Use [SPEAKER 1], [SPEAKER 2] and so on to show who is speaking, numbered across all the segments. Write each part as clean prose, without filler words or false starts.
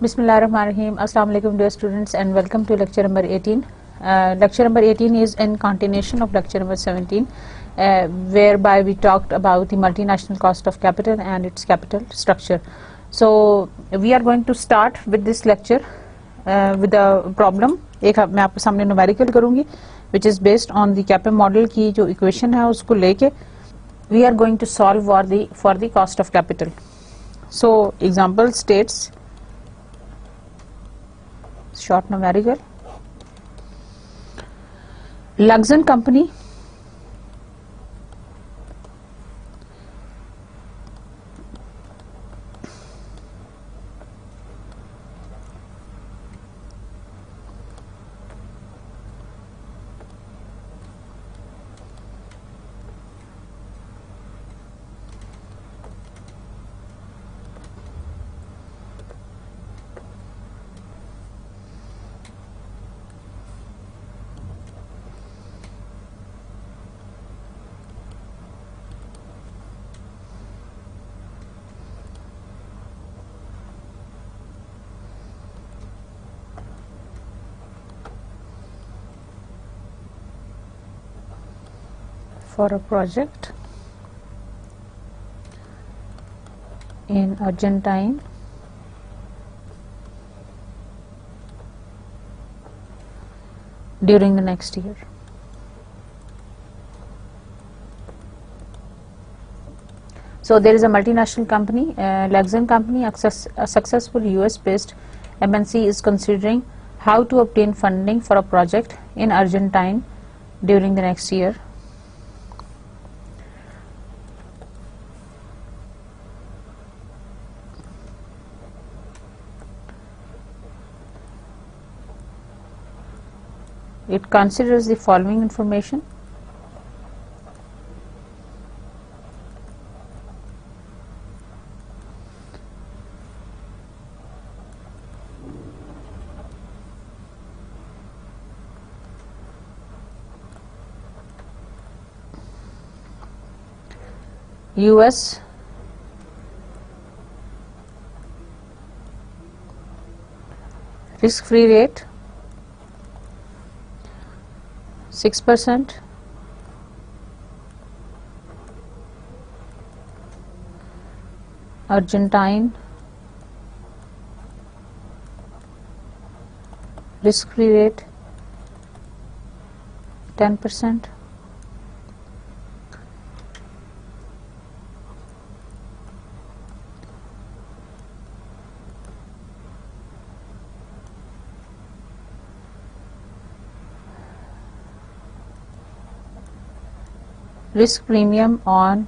[SPEAKER 1] Bismillahirrahmanirrahim. Assalamu alaikum dear students and welcome to lecture number 18. Lecture number 18 is in continuation of lecture number 17 whereby we talked about the multinational cost of capital and its capital structure. So we are going to start with this lecture with a problem. एक मैं आपके सामने numerical करूँगी which is based on the CAPM model की जो equation है उसको लेके we are going to solve for the cost of capital. So example states short numerical. Luxon company for a project in Argentine during the next year. So there is a multinational company, Luxon company, a successful US based MNC is considering how to obtain funding for a project in Argentine during the next year. It considers the following information. US risk-free rate 6%, Argentine risk-free rate 10%, risk premium on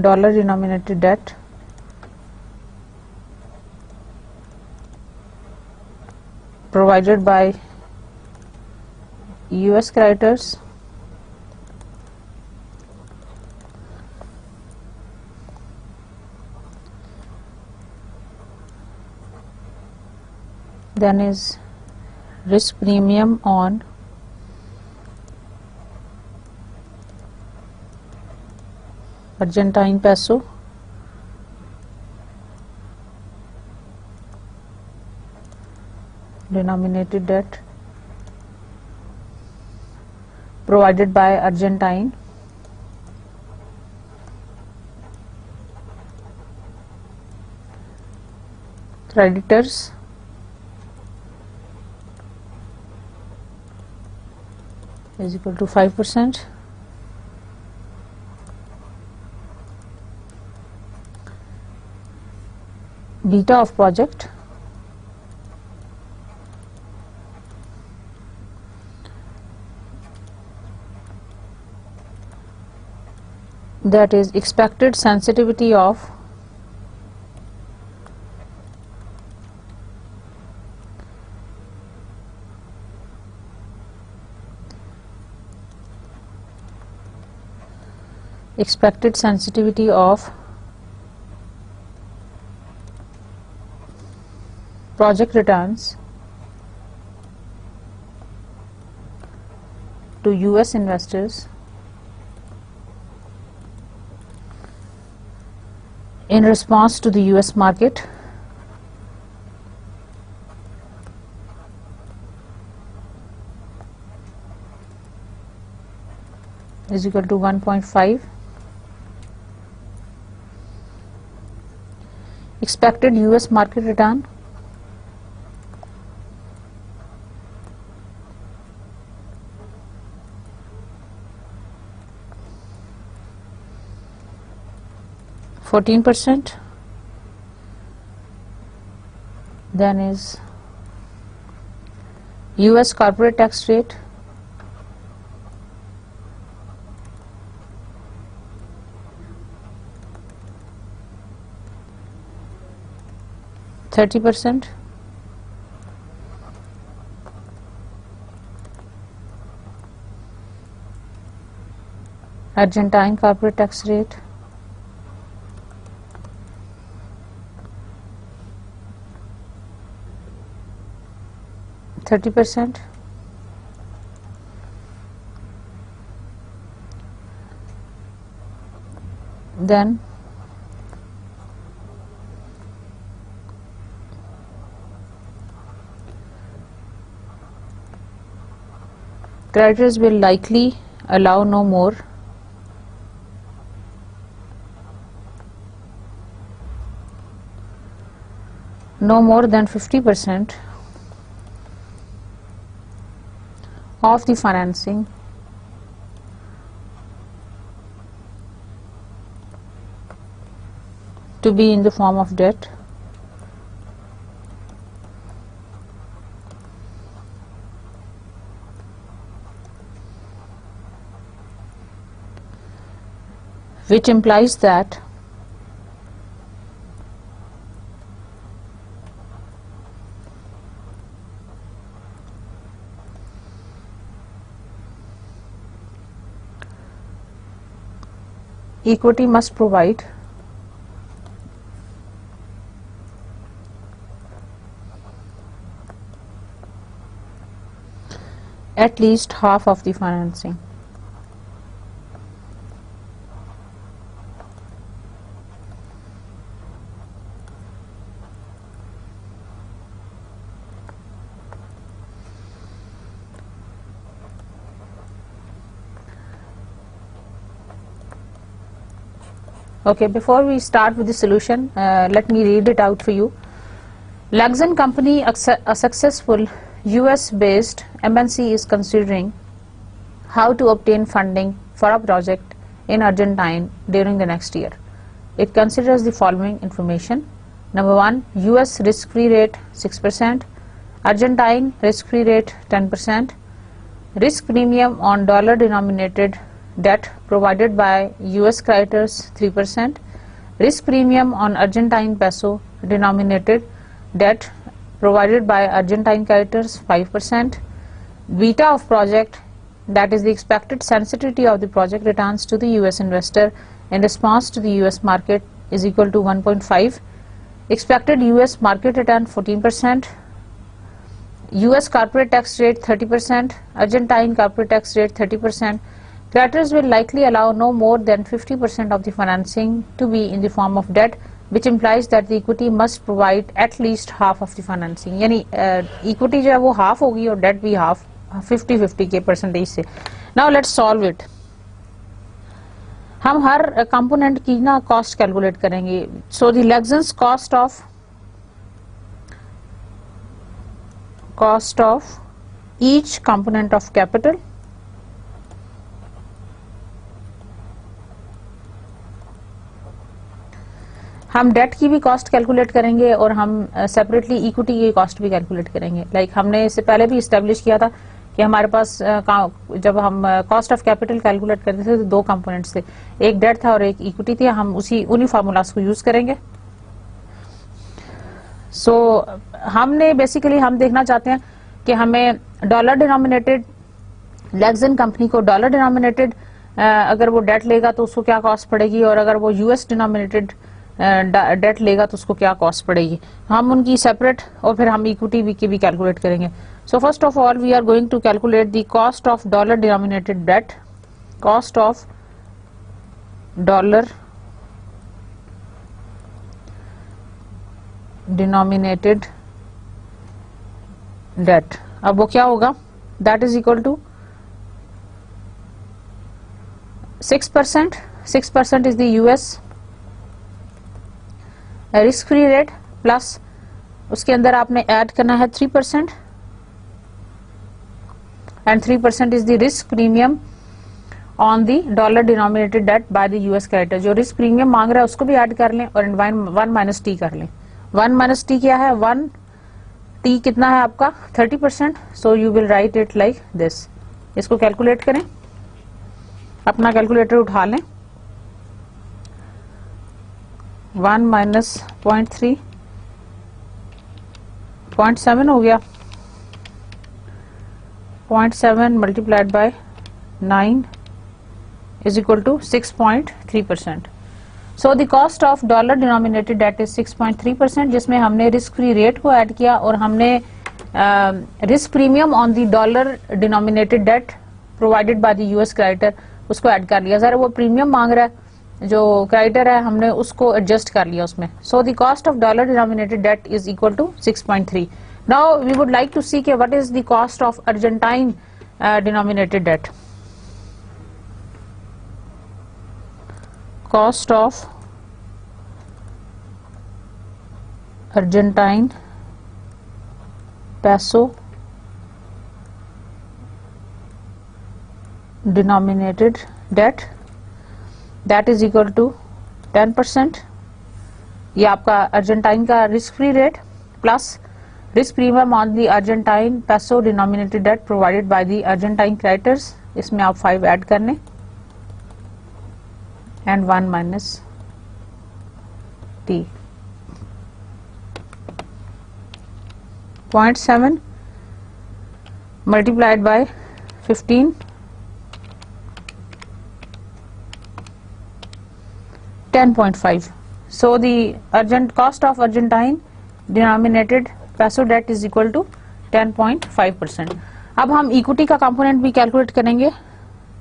[SPEAKER 1] dollar denominated debt provided by US creditors then is risk premium on Argentine peso denominated debt provided by Argentine creditors is equal to 5%. Beta of project that is expected sensitivity of expected sensitivity of project returns to US investors in response to the US market is equal to 1.5. Expected US market return %, then is US corporate tax rate %, Argentine corporate tax rate 30%, then creditors will likely allow no more than 50% of the financing to be in the form of debt which implies that equity must provide at least half of the financing. Okay, before we start with the solution, let me read it out for you. Luxon Company, a successful US-based MNC, is considering how to obtain funding for a project in Argentine during the next year. It considers the following information. Number 1, US risk-free rate 6%, Argentine risk-free rate 10%, risk premium on dollar-denominated debt provided by US creditors 3%, risk premium on Argentine peso denominated debt provided by Argentine creditors 5%, beta of project, that is the expected sensitivity of the project returns to the US investor in response to the US market, is equal to 1.5, expected US market return 14%, US corporate tax rate 30%, Argentine corporate tax rate 30%. Creditors will likely allow no more than 50% of the financing to be in the form of debt, which implies that the equity must provide at least half of the financing. यानी equity जो है वो half होगी और debt भी half, 50-50 के percentage से. Now let's solve it. हम हर component की ना cost calculate करेंगे. So the Luxon's cost of each component of capital हम डेट की भी कॉस्ट कैलकुलेट करेंगे और हम सेपरेटली इक्विटी की कॉस्ट भी कैलकुलेट करेंगे. लाइक हमने इससे पहले भी इस्टेब्लिश किया था कि हमारे पास जब हम कॉस्ट ऑफ कैपिटल कैलकुलेट करते थे तो दो कंपोनेंट्स थे, एक डेट था और एक इक्विटी थी. हम उन्हीं फार्मूलाज को यूज करेंगे. सो हमने बेसिकली हम देखना चाहते हैं कि हमें डॉलर डिनोमिनेटेड, लक्सन कंपनी को डॉलर डिनोमिनेटेड अगर वो डेट लेगा तो उसको क्या कॉस्ट पड़ेगी, और अगर वो यूएस डिनोमिनेटेड डेट लेगा तो उसको क्या कॉस्ट पड़ेगी, हम उनकी सेपरेट और फिर हम इक्विटी की भी कैलकुलेट करेंगे. So first of all we are going to calculate the cost of dollar denominated debt, cost of dollar denominated debt. अब वो क्या होगा, that is equal to 6%. 6% is the US risk free rate plus उसके अंदर आपने add करना है 3% and 3% is the risk premium on the dollar denominated debt by the US creditor. जो रिस्क प्रीमियम मांग रहा है उसको भी ऐड कर लें और 1 माइनस टी कर लें. 1 माइनस टी क्या है, 1 टी कितना है आपका 30%. So you will write it like this. इसको कैलकुलेट करें, अपना कैलकुलेटर उठा लें. 1 माइनस 0.3 0.7 हो गया. 0.7 multiplied by 9 is equal to 6.3%. So the cost of dollar denominated debt is 6.3%, जिसमें हमने रिस्क फ्री रेट को ऐड किया और हमने risk premium on the dollar denominated debt provided by the US creditor उसको ऐड कर लिया. जरा वो प्रीमियम मांग रहा है जो क्रेडिटर है, हमने उसको एडजस्ट कर लिया उसमें. So the cost of dollar denominated debt is equal to 6.3. Now we would like to see के what is the cost of Argentine denominated debt. Cost of Argentine peso denominated debt, that is equal to 10%. ये आपका Argentine का risk free rate plus risk premium on the Argentine peso denominated debt provided by the Argentine creditors. इसमें आप 5 add करने and 1 minus t. 0.7 multiplied by 15 10.5. So the cost of Argentine denominated peso debt is equal to 10.5%. अब हम equity का component भी calculate करेंगे.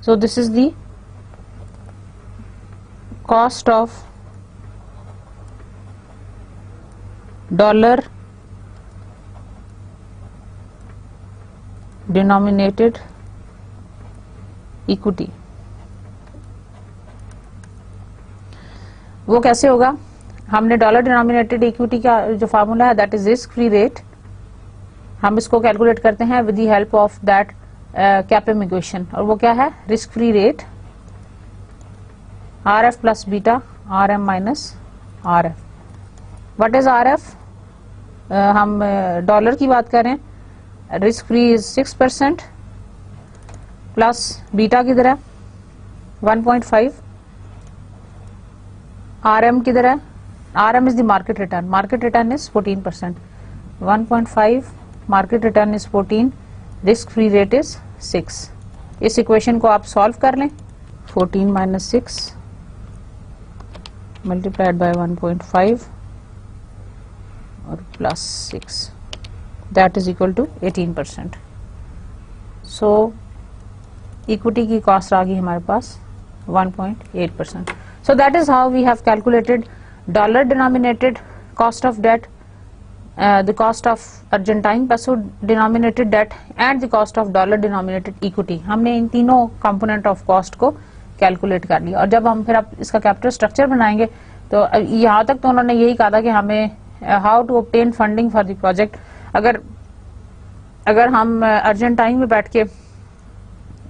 [SPEAKER 1] So this is the cost of dollar denominated equity. वो कैसे होगा, हमने डॉलर डिनोमिनेटेड इक्विटी का जो फार्मूला है that is risk free rate, हम इसको कैलकुलेट करते हैं with the help of that कैपम equation. और वो क्या है, risk free rate RF plus beta RM minus RF. What is RF, हम डॉलर की बात करें, risk free is 6% plus beta किधर है 1.5, RM किधर है, RM is the market return, market return is 14%. 1.5 market return is 14, risk free rate is 6. इस equation को आप सॉल्व कर लें. 14 माइनस 6 multiplied by 1.5 और plus 6, that is equal to 18%. So equity की cost आ गई हमारे पास 1.8%. So that is how we have calculated dollar denominated cost of debt, the cost of Argentine peso denominated debt and the cost of dollar denominated equity. हमने इन तीनों component of cost को calculate कर लिया. और जब हम फिर अब इसका कैपिटल स्ट्रक्चर बनाएंगे तो यहाँ तक तो उन्होंने यही कहा था कि हमें how to obtain funding for the project. अगर हम अर्जेंटाइन में बैठ के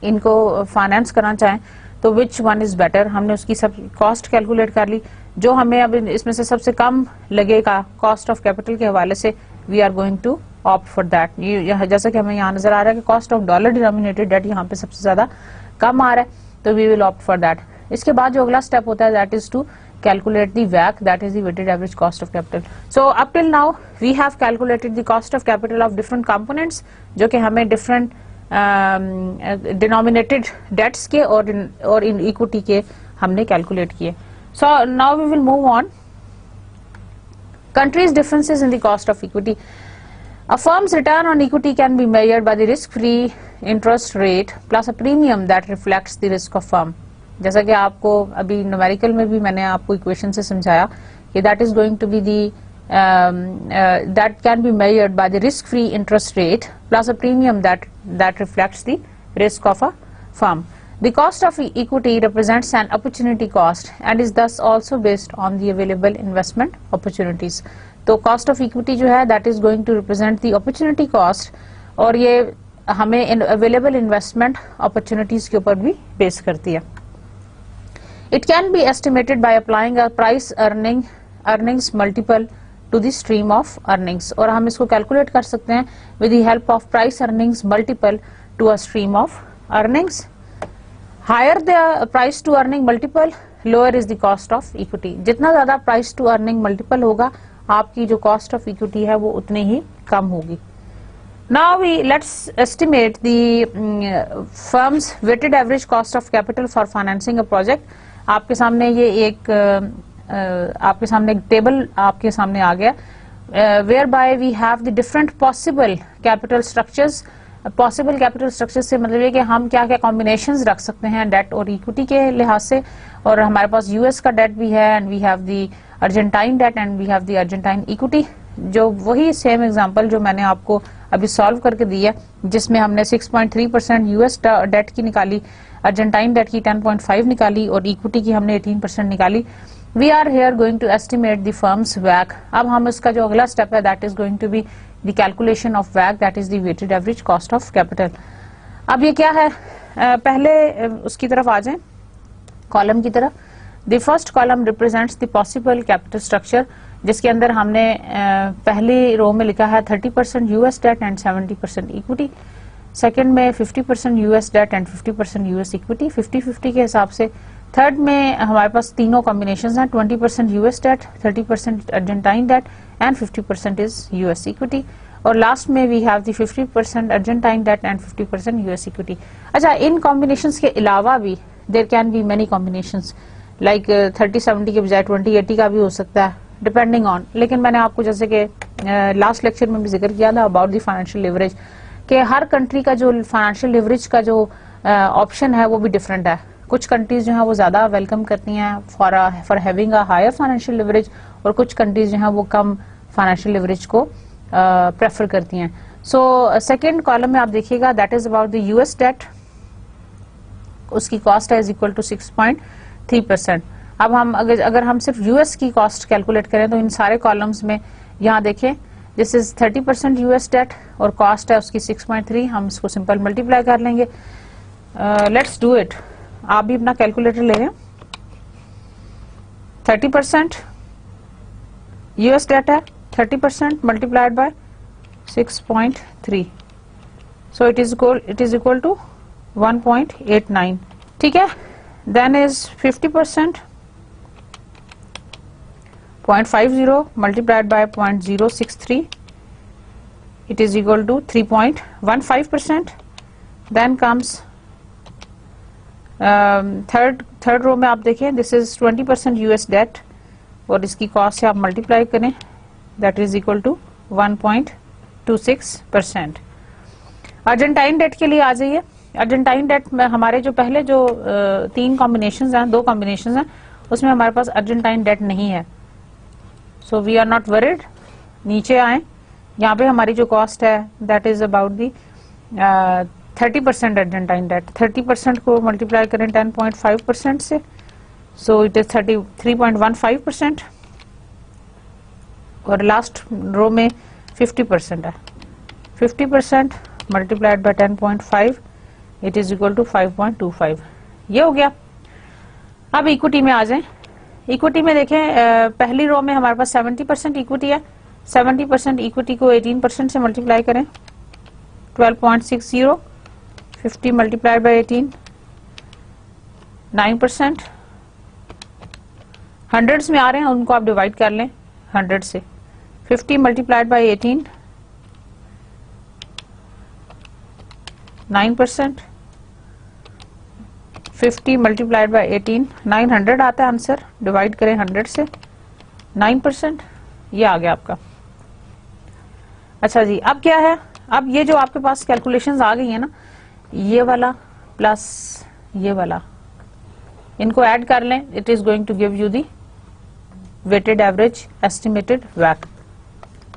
[SPEAKER 1] इनको फाइनेंस करना चाहें तो विच वन इज बेटर. हमने उसकी सब कॉस्ट कैलकुलेट कर ली. जो हमें अब इसमें से सबसे कम लगेगा कॉस्ट ऑफ कैपिटल के हवाले से, we are going to opt for that. जैसा कि हमें यहाँ नजर आ रहा है कि cost of dollar denominated debt यहाँ पे सबसे ज्यादा कम आ रहा है, तो we will opt for that. इसके बाद जो अगला स्टेप होता है that is to calculate the WACC, that is the weighted average cost of capital. So up till now we have calculated the cost of capital of different components जो कि हमें different denominated dates के और in equity के हमने calculate किए. So now we will move on. Countries differences in the cost of equity. A firm's return on equity can be measured by the risk-free interest rate plus a premium that reflects the risk of firm. जैसा कि आपको अभी numerical में भी मैंने आपको equation से समझाया कि that is going to be the that can be measured by the risk-free interest rate plus a premium that reflects the risk of a firm. The cost of equity represents an opportunity cost and is thus also based on the available investment opportunities. तो cost of equity जो है that is going to represent the opportunity cost और ये हमें available investment opportunities के ऊपर भी base करती है. It can be estimated by applying a price earnings multiple to the stream of earnings और हम इसको कैलकुलेट कर सकते हैं with the help of price earnings multiple to a stream of earnings. Higher the price to earning multiple lower is the cost of equity. जितना ज्यादा price to earning multiple होगा आपकी जो कॉस्ट ऑफ इक्विटी है वो उतनी ही कम होगी. Now we let's estimate the firm's weighted average cost of capital for financing a project. आपके सामने ये एक आपके सामने एक टेबल आपके सामने आ गया whereby we have the different possible capital structures. Possible capital structure से मतलब ये कि हम क्या क्या कॉम्बिनेशंस रख सकते हैं डेट और इक्विटी के लिहाज से. और हमारे पास यूएस का डेट भी है and we have the Argentine debt and we have the Argentine equity. जो वही सेम एग्जांपल जो मैंने आपको अभी सॉल्व करके दी है जिसमें हमने 6.3% यूएस डेट की निकाली, अर्जेंटाइन डेट की 10.5 निकाली और इक्विटी की हमने 18% निकाली. We are here going to estimate the firm's WACC. अब हम इसका जो अगला स्टेप है that is going to be the calculation of WACC that is the weighted average cost of capital. अब ये क्या है पहले उसकी तरफ आ जाए कॉलम की तरफ. The first column represents the possible capital structure जिसके अंदर हमने पहली रो में लिखा है 30% US debt and 70% equity. Second में 50% US debt and 50% US equity 50-50 के हिसाब से. थर्ड में हमारे पास तीनों कॉम्बिनेशंस हैं 20% US debt, 30% Argentine debt and 50% is US equity. और लास्ट में we have the 50% Argentine debt and 50% US equity. अच्छा, इन कॉम्बिनेशंस के अलावा भी there can be many combinations like 30-70 के बजाय 20-80 का भी हो सकता है डिपेंडिंग ऑन. लेकिन मैंने आपको जैसे कि लास्ट लेक्चर में भी जिक्र किया था अबाउट द फाइनेंशियल लिवरेज कि हर कंट्री का जो फाइनेंशियल लिवरेज का जो ऑप्शन है वो भी डिफरेंट है. कुछ कंट्रीज जो है वो ज्यादा वेलकम करती हैं for having a higher financial leverage और कुछ कंट्रीज जो है वो कम फाइनेंशियल लिवरेज को प्रेफर करती हैं. सो सेकेंड कॉलम में आप देखिएगा that is about the US debt. उसकी कॉस्ट है इज इक्वल टू 6.3%. अब हम अगर हम सिर्फ यूएस की कॉस्ट कैलकुलेट करें तो इन सारे कॉलम्स में यहाँ देखें दिस इज 30% यूएस डेट और कॉस्ट है उसकी 6.3. हम इसको सिंपल मल्टीप्लाई कर लेंगे. Let's do it. आप भी अपना कैलकुलेटर ले लें. 30% यूएस डेट है 30% multiplied by 6.3 so it is equal to 1.89. ठीक है. Then is 50% 0.50 multiplied by 0.063 it is equal to 3.15%. then comes third row में आप देखें this is 20% US debt और इसकी कॉस्ट से आप मल्टीप्लाई करें that is equal to 1.26%. Argentine debt के लिए आ जाइए. अर्जेंटाइन डेट में हमारे जो पहले जो तीन कॉम्बिनेशंस हैं, दो कॉम्बिनेशंस हैं, उसमें हमारे पास अर्जेंटाइन डेट नहीं है. So we are not worried. नीचे आए, यहाँ पे हमारी जो कॉस्ट है that is about the 30% Argentine debt. 30% को मल्टीप्लाई करें 10.5% से सो इट इज 33.15%. और लास्ट रो में 50% है. 50% multiplied by 10.5 it is equal to 5.25. ये हो गया. अब इक्विटी में आ जाएं. इक्विटी में देखें पहली रो में हमारे पास 70% इक्विटी है. 70% इक्विटी को 18% से मल्टीप्लाई करें 12.60. 50 मल्टीप्लाइड बाय 18 9%. हंड्रेड्स में आ रहे हैं उनको आप डिवाइड कर लें 100 से. 50 मल्टीप्लाइड बाय 18 9%, 50 मल्टीप्लाइड बाय 18, 900 आता है आंसर, डिवाइड करें 100 से, 9%, ये आ गया आपका। अच्छा जी, अब क्या है, अब ये जो आपके पास कैलकुलेशंस आ गई है ना, ये वाला प्लस ये वाला, इनको ऐड कर लें, it is going to give you the weighted average estimated वैक।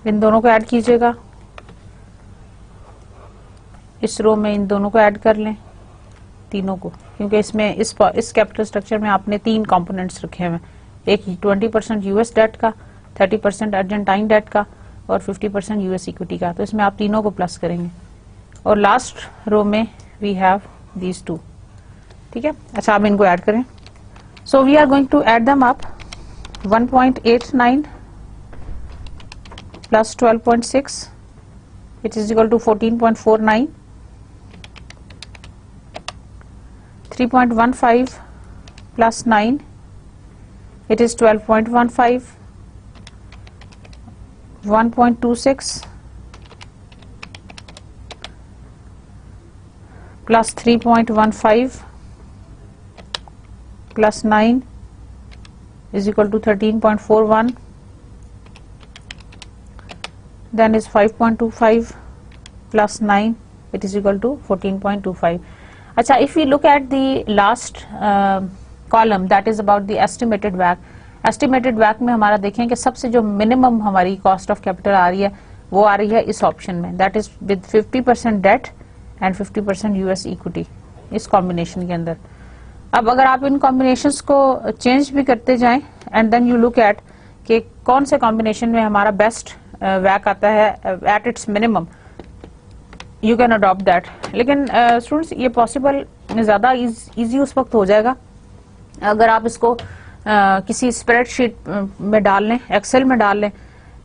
[SPEAKER 1] इन दोनों को ऐड कीजिएगा, इस रो में इन दोनों को ऐड कर लें, तीनों को, क्योंकि इसमें इस कैपिटल स्ट्रक्चर में आपने 3 कंपोनेंट्स रखे हुए हैं, एक 20% यूएस डेट का, 30% अर्जेंटाइन डेट का और 50% यूएस इक्विटी का। तो इसमें आप तीनों को प्लस करेंगे और लास्ट रो में वी हैव दीज 2। ठीक है, अच्छा आप इनको ऐड करें। So we are going to add them up. 1.89 plus 12.6 it is equal to 14.49, 3.15 plus 9 it is 12.15, 1.26 plus 3.15 plus 9 is equal to 13.41, then is 5.25 plus 9 it is equal to 14.25. अच्छा, if we look at the last column that is about the estimated WACC, estimated WACC में हमारा देखें कि सबसे जो minimum हमारी cost of capital आ रही है वो आ रही है इस ऑप्शन में, that is with 50% debt and 50% US equity, इस कॉम्बिनेशन के अंदर। अब अगर आप इन कॉम्बिनेशंस को चेंज भी करते जाएं and then you look at कि कौन से कॉम्बिनेशन में हमारा बेस्ट WACC आता है at its minimum, you can adopt that. लेकिन स्टूडेंट्स ये पॉसिबल ज़्यादा इजी उस वक्त हो जाएगा अगर आप इसको किसी स्प्रेडशीट में डाल लें, एक्सेल में डाल लें,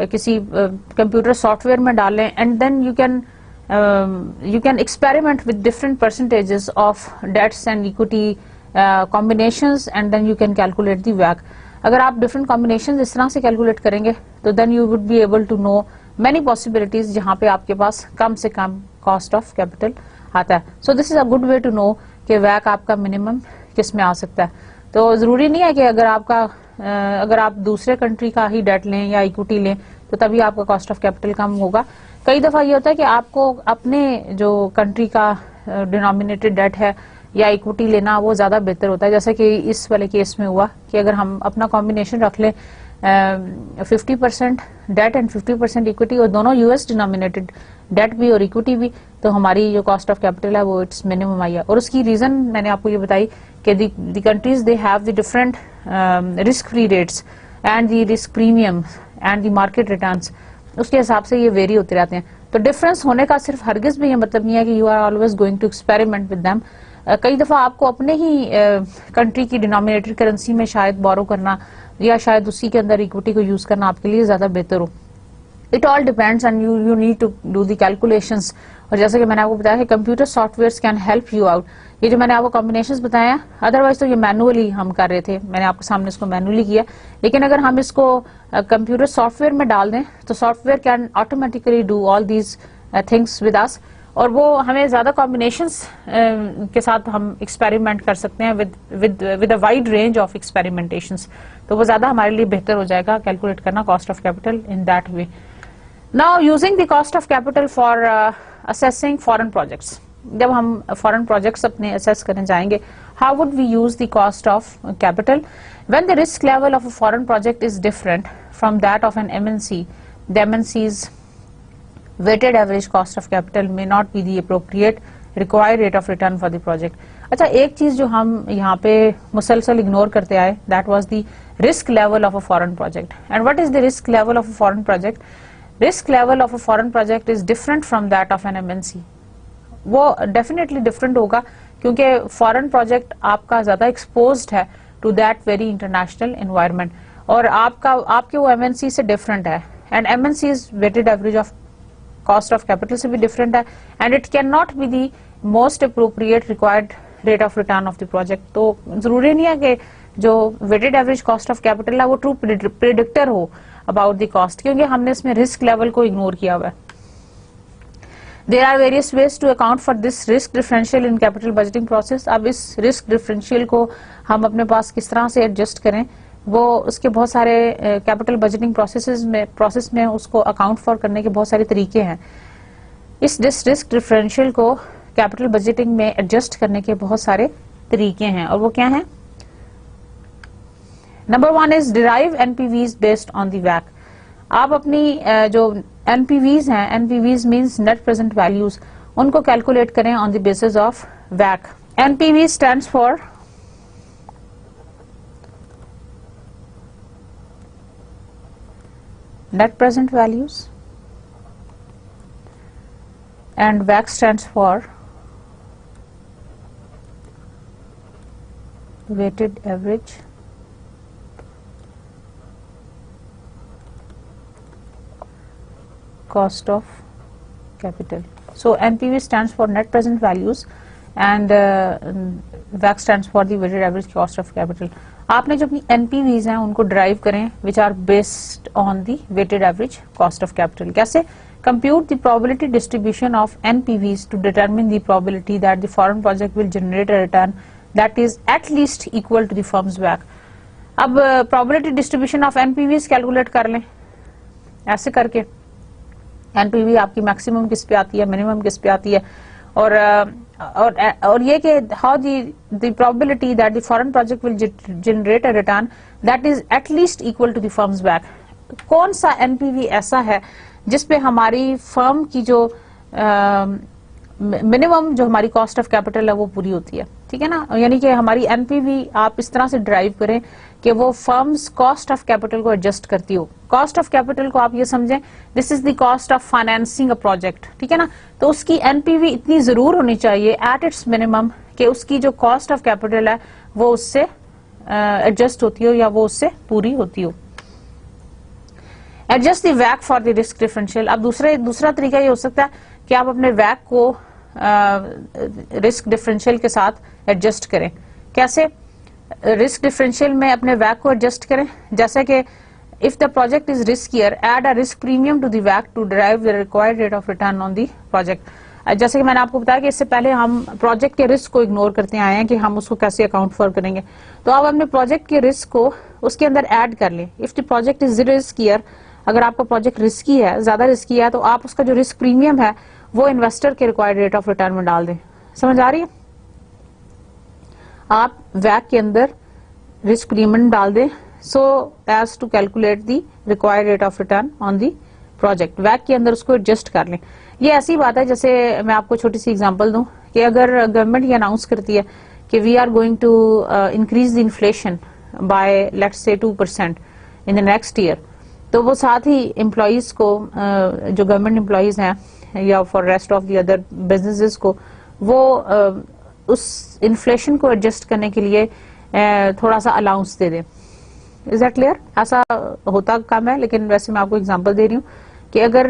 [SPEAKER 1] किसी कंप्यूटर सॉफ्टवेयर में डाल लें and then you can experiment with different percentages of debts and equity combinations and then you can calculate the WACC। अगर आप डिफरेंट कॉम्बिनेशंस इस तरह से कैलकुलेट करेंगे तो then you would be able to know many possibilities जहां पे आपके पास कम से कम कॉस्ट ऑफ कैपिटल आता है। So this is a good way to know कि WACC आपका मिनिमम किस में आ सकता है। तो जरूरी नहीं है कि अगर आप दूसरे कंट्री का ही डेट लें या इक्विटी लें तो तभी आपका कॉस्ट ऑफ कैपिटल कम होगा। कई दफा ये होता है कि आपको अपने जो कंट्री का डिनोमिनेटेड डेट है या इक्विटी लेना वो ज्यादा बेहतर होता है, जैसे कि इस वाले केस में हुआ कि अगर हम अपना कॉम्बिनेशन रख लें 50% डेट एंड 50% इक्विटी और दोनों यूएस डिनोमिनेटेड डेट भी और इक्विटी भी, तो हमारी जो कॉस्ट ऑफ कैपिटल है वो इट्स मिनिमम आई है। और उसकी रीजन मैंने आपको ये बताई कि the countries they have the different risk free rates and the risk premium and the market returns, उसके हिसाब से ये वेरी होते रहते हैं। तो डिफरेंस होने का सिर्फ हरगिज भी ये मतलब नहीं है कि you are always going to experiment with them. कई दफा आपको अपने ही कंट्री की डिनोमिनेटेड करेंसी में शायद बोरो करना या शायद उसी के अंदर इक्विटी को यूज करना आपके लिए ज्यादा बेहतर हो। It all depends and you need to do the calculations. और जैसे कि मैंने आपको बताया कि computer softwares can help you out. ये जो मैंने आपको कॉम्बिनेशंस बताया, अदरवाइज तो ये मैनुअली हम कर रहे थे, मैंने आपके सामने इसको मैनुअली किया, लेकिन अगर हम इसको कंप्यूटर सॉफ्टवेयर में डाल दें तो software can automatically do all these things with us, और वो हमें ज्यादा कॉम्बिनेशंस के साथ हम एक्सपेरिमेंट कर सकते हैं with a wide range of experimentations. तो वो ज्यादा हमारे लिए बेहतर हो जाएगा कैलकुलेट करना cost of capital in that way. Now using the cost of capital for assessing foreign projects, जब हम फॉरेन प्रोजेक्ट्स अपने असेस करने जाएंगे, how would we use the cost of capital? When the risk level of a foreign project is different from that of an MNC, the MNC's weighted average cost of capital may not be the appropriate required rate of return for the project. अच्छा, एक चीज जो हम यहाँ पे मुसलसल ignore करते आए, that was the risk level of a foreign project. And what is the risk level of a foreign project? Risk level of a foreign project is different from that of an MNC. वो definitely different होगा क्योंकि foreign project आपका ज्यादा exposed है to that very international environment, और आपके वो MNC से different है, and MNC is weighted average of cost of capital से भी डिफरेंट है, and it cannot be the most appropriate required rate of return of the project. तो जरूरी नहीं है कि जो weighted average cost of capital है वो ट्रू प्रिडिक्टर हो अबाउट द कॉस्ट, क्योंकि हमने इसमें रिस्क लेवल को इग्नोर किया हुआ है। There are various ways to account for this risk differential in capital budgeting process. अब इस risk differential को हम अपने पास किस तरह से adjust करें, वो उसके बहुत सारे capital budgeting process में उसको account for करने के बहुत सारे तरीके हैं. इस risk differential को capital budgeting में adjust करने के बहुत सारे तरीके हैं, और वो क्या हैं? Number 1 is derive NPVs based on the WACC. आप अपनी जो NPVs हैं, NPVs means net present values, उनको कैलकुलेट करें on the basis of WACC. NPV stands for net present values and WACC stands for weighted average cost of capital. So NPV stands for net present values and WACC stands for the weighted average cost of capital. आपने जो अपनी NPVs हैं उनको derive करें which are based on the weighted average cost of capital. कैसे? Compute the probability distribution of NPVs to determine the probability that the foreign project will generate a return that is at least equal to the firm's WACC. अब probability distribution of NPVs calculate कर लें ऐसे करके. NPV आपकी maximum किस पे आती है, मिनिमम किस पे आती है, और ये कि how the probability that the foreign project will generate a return that is at least equal to the firm's WACC. कौन सा NPV ऐसा है जिसपे हमारी फर्म की जो मिनिमम जो हमारी कॉस्ट ऑफ कैपिटल है वो पूरी होती है, ठीक है ना. यानी कि हमारी NPV आप इस तरह से ड्राइव करें कि वो फर्म्स कॉस्ट ऑफ कैपिटल को एडजस्ट करती हो. कॉस्ट ऑफ कैपिटल को आप ये समझें, this is the cost of financing a project, ठीक है ना. तो उसकी NPV इतनी जरूर होनी चाहिए एट इट्स मिनिमम कि उसकी जो कॉस्ट ऑफ कैपिटल है वो उससे एडजस्ट होती हो या वो उससे पूरी होती हो. Adjust the WACC for the risk differential. अब दूसरा तरीका ये हो सकता है कि आप अपने WACC को रिस्क डिफरेंशियल के साथ एडजस्ट करें. कैसे? रिस्क डिफरेंशियल में अपने WACC को एडजस्ट करें, जैसे कि if the project is riskier, add a risk premium to the WACC to derive the required rate of return on the project. जैसे कि मैंने आपको बताया कि इससे पहले हम प्रोजेक्ट के रिस्क को इग्नोर करते आए हैं कि हम उसको कैसे अकाउंट फॉर करेंगे. तो आप अपने प्रोजेक्ट के रिस्क को उसके अंदर ऐड कर लें. If the project is riskier, अगर आपका प्रोजेक्ट रिस्की है, ज्यादा रिस्की है, तो आप उसका जो रिस्क प्रीमियम है वो इन्वेस्टर के रिक्वायर्ड रेट ऑफ रिटर्न में डाल दें. समझ आ रही है? आप WACC के अंदर रिस्क प्रीमियम डाल दें so as to calculate the required rate of return on the project. WACC के अंदर उसको एडजस्ट कर लें. ये ऐसी बात है जैसे मैं आपको छोटी सी एग्जांपल दूं कि अगर गवर्नमेंट ये अनाउंस करती है कि we are going to increase the inflation by let's say 2% in the next year, तो वो साथ ही एम्प्लॉइज को जो गवर्नमेंट एम्प्लॉइज हैं या for rest of the other businesses को वो उस इन्फ्लेशन को एडजस्ट करने के लिए थोड़ा सा अलाउंस दे दें. Is that clear? ऐसा होता कम है, लेकिन वैसे मैं आपको एग्जांपल दे रही हूँ कि अगर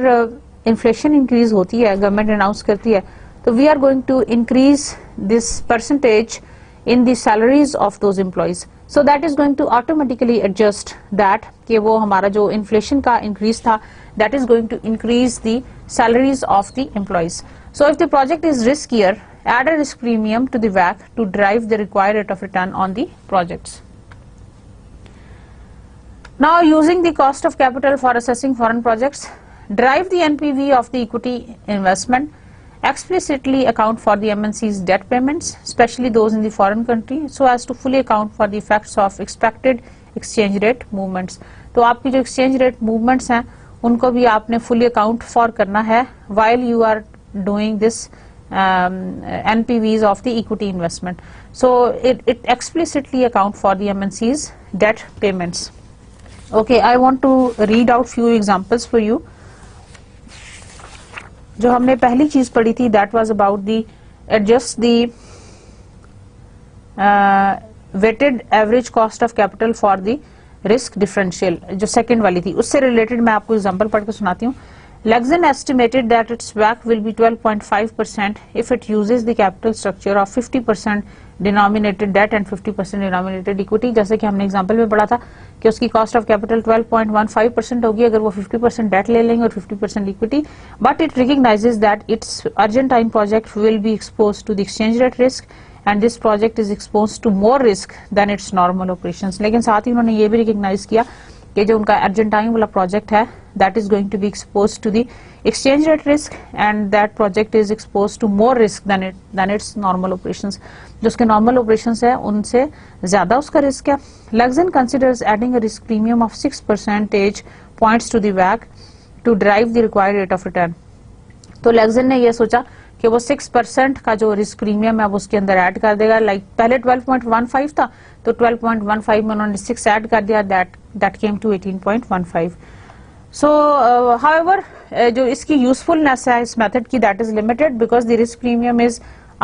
[SPEAKER 1] इन्फ्लेशन इंक्रीज होती है, गवर्नमेंट अनाउंस करती है, तो we are going to increase this percentage in the salaries of those employees, so that is going to automatically adjust that कि वो हमारा जो इन्फ्लेशन का इंक्रीज था that is going to increase the salaries of the employees. So if the project is riskier, add a risk premium to the WACC to derive the required rate of return on the projects. Now, using the cost of capital for assessing foreign projects, derive the NPV of the equity investment, explicitly account for the MNC's debt payments, especially those in the foreign country, so as to fully account for the effects of expected exchange rate movements. तो आपकी जो exchange rate movements हैं, उनको भी आपने fully account for करना है while you are doing this NPVs of the equity investment. So it explicitly account for the MNC's debt payments. Okay, I want to read out few examples for you. जो हमने पहली चीज पढ़ी थी that was about the adjust the weighted average cost of capital for the risk differential. जो second वाली थी उससे रिलेटेड मैं आपको एग्जांपल पढ़ के सुनाती हूँ. Lexan estimated that its WACC will be 12.5% if it uses the capital structure of 50% denominated debt and 50% denominated equity. जैसे कि हमने एग्जांपल में पढ़ा था कि उसकी कॉस्ट ऑफ कैपिटल 12.15% होगी अगर वो 50% डेट ले लेंगे और 50% equity. But it recognizes that its Argentine project will be expose to the exchange rate risk and this project is expose to more risk than its normal operations. लेकिन साथ ही उन्होंने ये भी रिकग्नाइज किया कि जो उनका अर्जेंटाइन वाला प्रोजेक्ट है that is going to be exposed to the exchange rate risk and that project is exposed to more risk than its normal operations. जो उसके normal operations है उनसे ज्यादा उसका रिस्क है. Lexan considers adding a risk premium of 6 percentage points to the WACC to derive the required rate of return. तो Lexan ने ये सोचा कि वो 6% का जो रिस्क प्रीमियम है वो उसके अंदर ऐड कर देगा. लाइक पहले 12.15 था तो 12.15 में उन्होंने 6 ऐड कर दिया. that came to 18.15. So, however, जो इसकी यूजफुलनेस है इस मेथड की that is limited because the risk premium is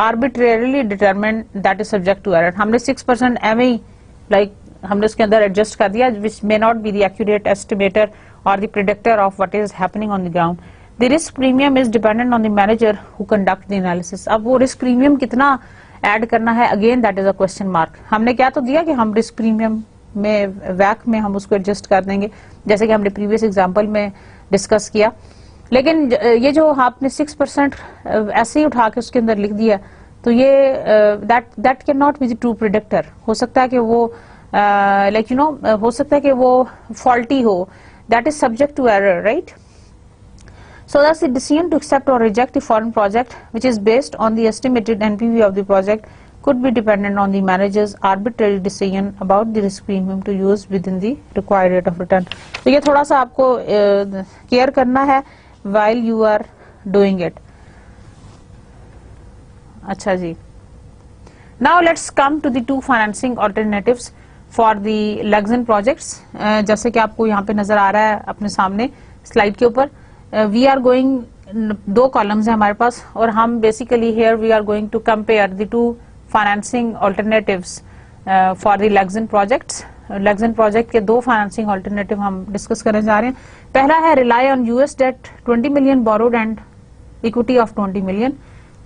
[SPEAKER 1] arbitrarily determined that is subject to error. हमने 6% एम ही हमने उसके अंदर एडजस्ट कर दिया which may not be the accurate estimator or the predictor of what is happening on the ground. The risk premium is dependent on the manager who conduct the analysis. अब वो risk premium कितना add करना है again that is a question mark. हमने क्या तो दिया कि हम risk premium में वैक में हम उसको एडजस्ट कर देंगे जैसे कि हमने प्रीवियस एग्जांपल में डिस्कस किया. लेकिन ये जो आपने 6% ऐसे ही उठा के उसके अंदर लिख दिया तो ये that can not be the true predictor. हो सकता है कि वो हो सकता है कि वो फॉल्टी हो. That is subject to error, right. So thus the decision to accept or reject the foreign project which is based on the estimated NPV of the project could be dependent on the manager's arbitrary decision about the risk premium to use within the required rate of return. तो ये थोड़ा सा आपको care करना है while you are doing it. अच्छा जी. Now let's come to the two financing alternatives for the Lexan projects. जैसे कि आपको यहाँ पे नजर आ रहा है अपने सामने स्लाइड के ऊपर. We are going, दो कॉलम्स हैं हमारे पास और हम basically here we are going to compare the two financing alternatives for the Lexan projects. Lexan project के दो financing alternative हम डिस्कस करने जा रहे हैं. पहला है rely on US debt 20 million borrowed and equity of 20 million.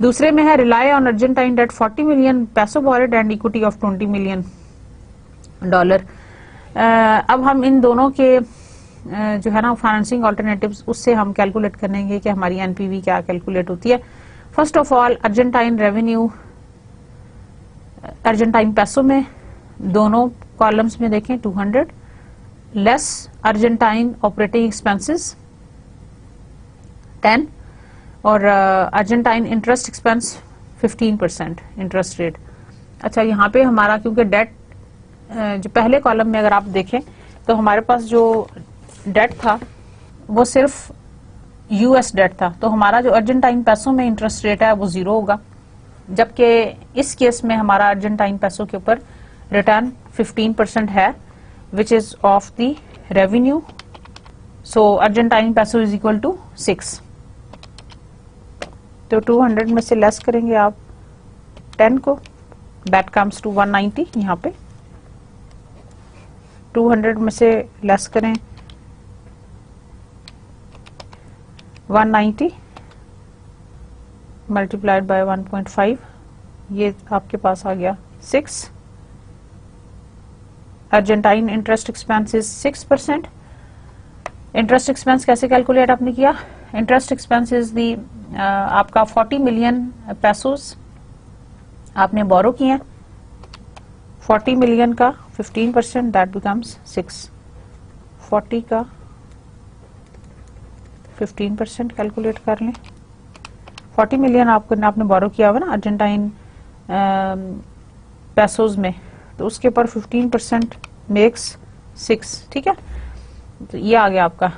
[SPEAKER 1] दूसरे में है rely on Argentine debt 40 million peso borrowed and equity of 20 million dollar. अब हम इन दोनों के जो है ना फाइनेंसिंग ऑल्टरनेटिव्स उससे हम कैलकुलेट करेंगे कि हमारी एनपीवी क्या कैलकुलेट होती है. First of all Argentine revenue Argentine पैसों में दोनों कॉलम्स में देखें 200 लेस अर्जेंटाइन ऑपरेटिंग एक्सपेंसेस 10 और Argentine interest expense 15% interest rate. अच्छा यहाँ पे हमारा क्योंकि डेट जो पहले कॉलम में अगर आप देखें तो हमारे पास जो डेट था वो सिर्फ यूएस डेट था तो हमारा जो अर्जेंटाइन पैसों में इंटरेस्ट रेट है वो 0 होगा. जबकि इस केस में हमारा अर्जेंटाइन पैसों के ऊपर रिटर्न 15% है which is of the revenue. So Argentine पैसो इज इक्वल टू 6. तो 200 में से लेस करेंगे आप 10 को दैट कम्स टू 190. यहाँ पे 200 में से लेस करें 190 मल्टीप्लाइड बाय 1.5 ये आपके पास आ गया 6. Argentine interest expense is 6%. Interest expense कैसे कैलकुलेट आपने किया? इंटरेस्ट एक्सपेंस इज दी आपका 40 मिलियन पेसोस आपने बोरो किए 40 मिलियन का 15% दैट बिकम्स 6. 40 का 15% कैलकुलेट कर लें. 40 मिलियन आपने बोरो किया हुआ ना अर्जेंटाइन पैसोज में तो उसके ऊपर 15% मेक्स 6. ठीक है तो ये आ गया आपका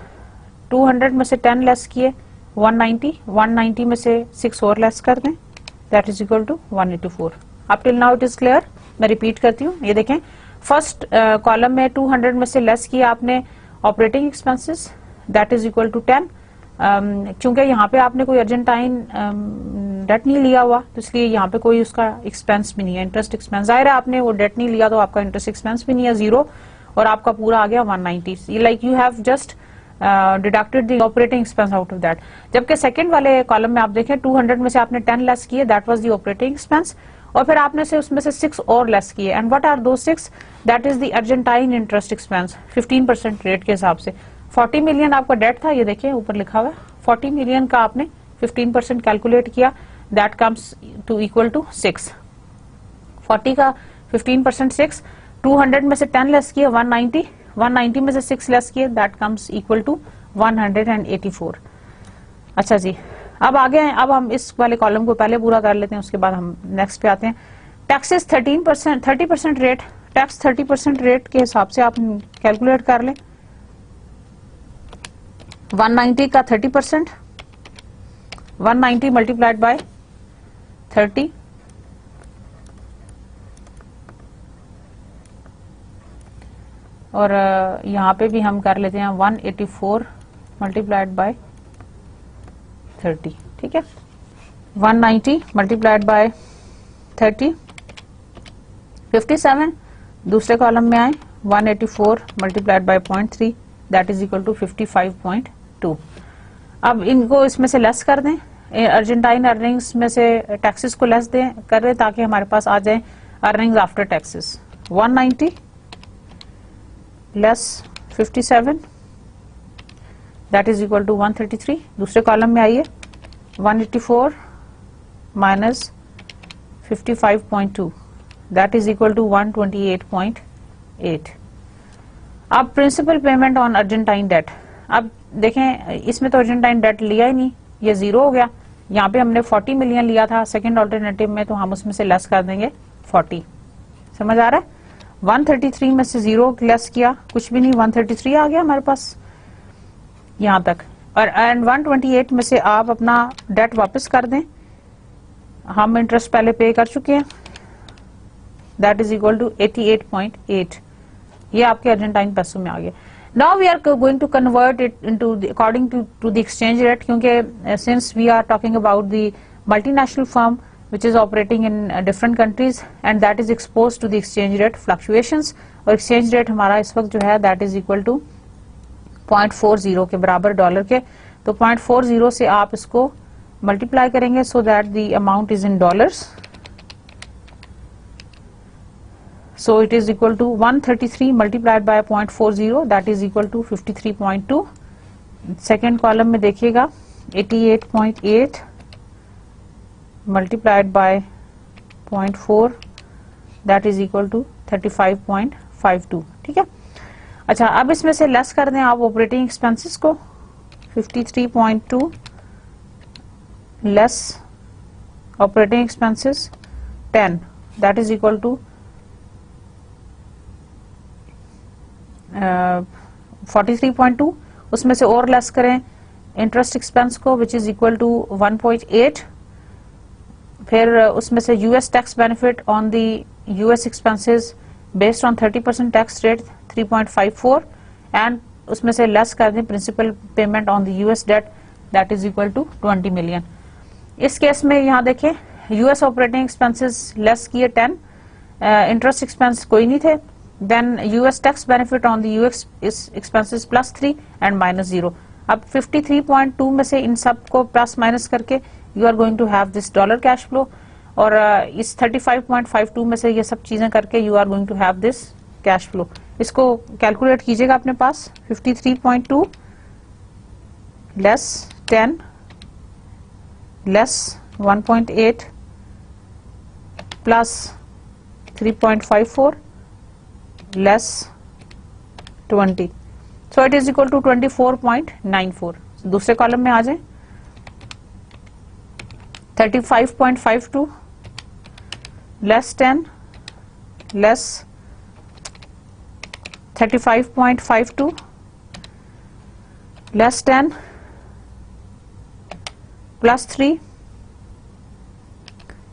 [SPEAKER 1] 200 में से 10 लेस किए 190 में से 6 और लेस कर दें that is equal to 184. Up till now it is clear. मैं रिपीट करती हूँ. ये देखें फर्स्ट कॉलम में 200 में से लेस किया आपने operating expenses that is equal to 10. क्योंकि यहाँ पे आपने कोई अर्जेंटाइन डेट नहीं लिया हुआ तो इसलिए यहाँ पे कोई उसका एक्सपेंस भी नहीं है. इंटरेस्ट एक्सपेंस जाहिर है आपने वो डेट नहीं लिया तो आपका इंटरेस्ट एक्सपेंस भी नहीं है 0 और आपका पूरा आ गया 190. Like you have just deducted the operating expense out of that. जबकि सेकंड वाले कॉलम में आप देखें 200 में से आपने 10 लेस किए, that was the operating expense, और फिर आपने से उसमें से 6 और लेस किए। एंड व्हाट आर दो 6? That is the Argentine interest expense 15% rate के हिसाब से। 40 मिलियन आपका डेट था, ये देखिए ऊपर लिखा हुआ है, 40 मिलियन का आपने 15% कैलकुलेट किया, that comes to equal to 6। 40 का 15% 6, 200 में से 10 लेस किए 190, 190 में से 6 लेस किए, दैट कम्स इक्वल टू 184। अच्छा जी, अब आगे हैं, अब हम इस वाले कॉलम को पहले पूरा कर लेते हैं, उसके बाद हम नेक्स्ट पे आते हैं। टैक्सेस 30% रेट, टैक्स 30% रेट के हिसाब से आप कैलकुलेट कर लें। 190 का 30%, 190 मल्टीप्लाइड बाय 30, और यहाँ पे भी हम कर लेते हैं 184 मल्टीप्लाइड बाय 30, ठीक है। 190 मल्टीप्लाइड बाय 30, 57। दूसरे कॉलम में आए 184 multiplied by 0.3, that is equal to 55.2। अब इनको इसमें से लेस कर दें, अर्जेंटाइन अर्निंग्स में से टैक्सेस को लेस दें कर दें ताकि हमारे पास आ जाए earnings after taxes. 190 less 57, that is equal to 133। दूसरे कॉलम में आइए 184 minus 55.2, that is equal to 128.8। अब principal payment on Argentine debt, अब देखें इसमें तो अर्जेंटाइन डेट लिया ही नहीं, ये जीरो हो गया। यहाँ पे हमने 40 मिलियन लिया था सेकंड ऑल्टरनेटिव में, तो हम उसमें से लेस कर देंगे 40। समझ आ रहा है? 133 में से जीरो लेस किया, कुछ भी नहीं, 133 आ गया हमारे पास यहाँ तक। और एंड 128 में से आप अपना डेट वापस कर दें, हम इंटरेस्ट पहले पे कर चुके हैं, दैट इज इक्वल टू 88.8। ये आपके अर्जेंटाइन पैसों में आ गया। Now we are going to convert it into according to the exchange rate, क्योंकि since we are talking about the multinational firm which is operating in different countries and that is exposed to the exchange rate fluctuations, और exchange rate हमारा इस वक्त जो है that is equal to 0.40 के बराबर dollar के। तो 0.40 से आप इसको मल्टीप्लाई करेंगे so that the amount is in dollars, so it is equal to 133 multiplied by 0.40, that is equal to 53.2। Second column में देखिएगा 88.8 multiplied by 0.4, that is equal to 35.52, ठीक है। अच्छा, अब इसमें से लेस कर दें आप ऑपरेटिंग एक्सपेंसेस को, 53.2 less operating expenses 10, that is equal to 43.2। उसमें से और लेस करें इंटरेस्ट एक्सपेंस को विच इज इक्वल टू 1.8, फिर उसमें से US tax benefit on the US expenses based on 30% tax rate 3.54, and उसमें से लेस कर दें principal payment on the US debt, that is equal to 20 million. इस केस में यहाँ देखें यूएस ऑपरेटिंग एक्सपेंसेस लेस किए 10, इंटरेस्ट एक्सपेंस कोई नहीं थे, then US tax benefit on the US expenses +3 and -0। अब 53.2 में से इन सब को प्लस माइनस करके you are going to have this dollar cash flow, और इस 35.52 में से ये सब चीजें करके you are going to have this cash flow. इसको कैलकुलेट कीजिएगा अपने पास, 53.2 less 10 less 1.8 plus 3.54 less 20, so it is equal to 24.94। दूसरे कॉलम में आ जाए 35.52 less 10 less 35.52 less 10 plus 3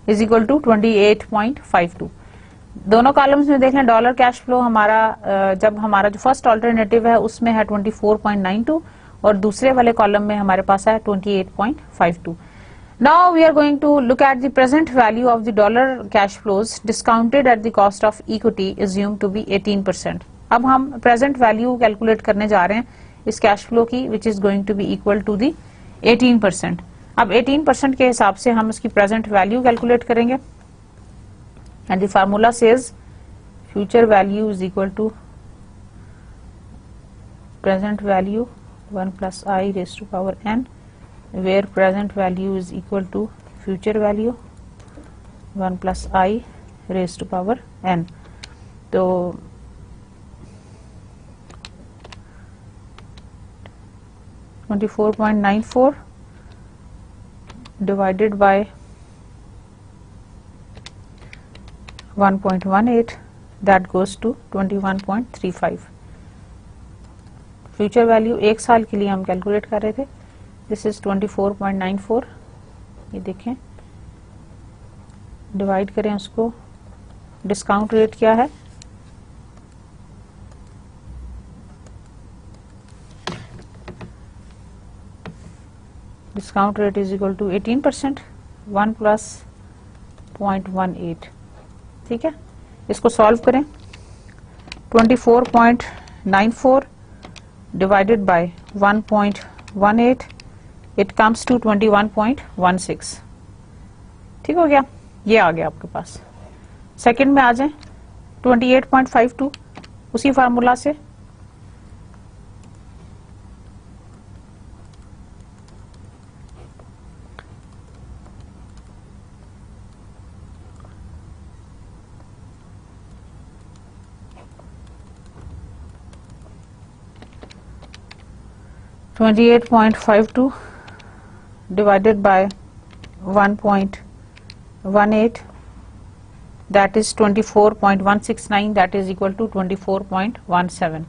[SPEAKER 1] is equal to 28.52। दोनों कॉलम्स में देख लें डॉलर कैश फ्लो हमारा, जब हमारा जो फर्स्ट ऑल्टरनेटिव है उसमें है 24.92 और दूसरे वाले कॉलम में हमारे पास है 28.52। Now we are going to look at the present value of the dollar cash flows discounted at the cost of equity assume to be 18%। अब हम प्रेजेंट वैल्यू कैलकुलेट करने जा रहे हैं इस कैश फ्लो की, which is going to be equal to the 18%। अब 18% के हिसाब से हम उसकी प्रेजेंट वैल्यू कैलकुलेट करेंगे and the formula says future value is equal to present value 1 plus I raised to power n, where present value is equal to future value 1 plus I raised to power n। तो 24.94 divided by 1.18, that goes to 21.35। Future value एक साल के लिए हम calculate कर रहे थे, this is 24.94। ये देखें, डिवाइड करें उसको, डिस्काउंट रेट क्या है, discount rate is equal to 18%, 1 plus 0.18। ठीक है, इसको सॉल्व करें, 24.94 divided by 1.18, it comes to 21.16। ठीक हो गया, ये आ गया आपके पास। सेकंड में आ जाए 28.52, उसी फार्मूला से (28.52) divided by 1.18, that is 24.169, that is equal to 24.17।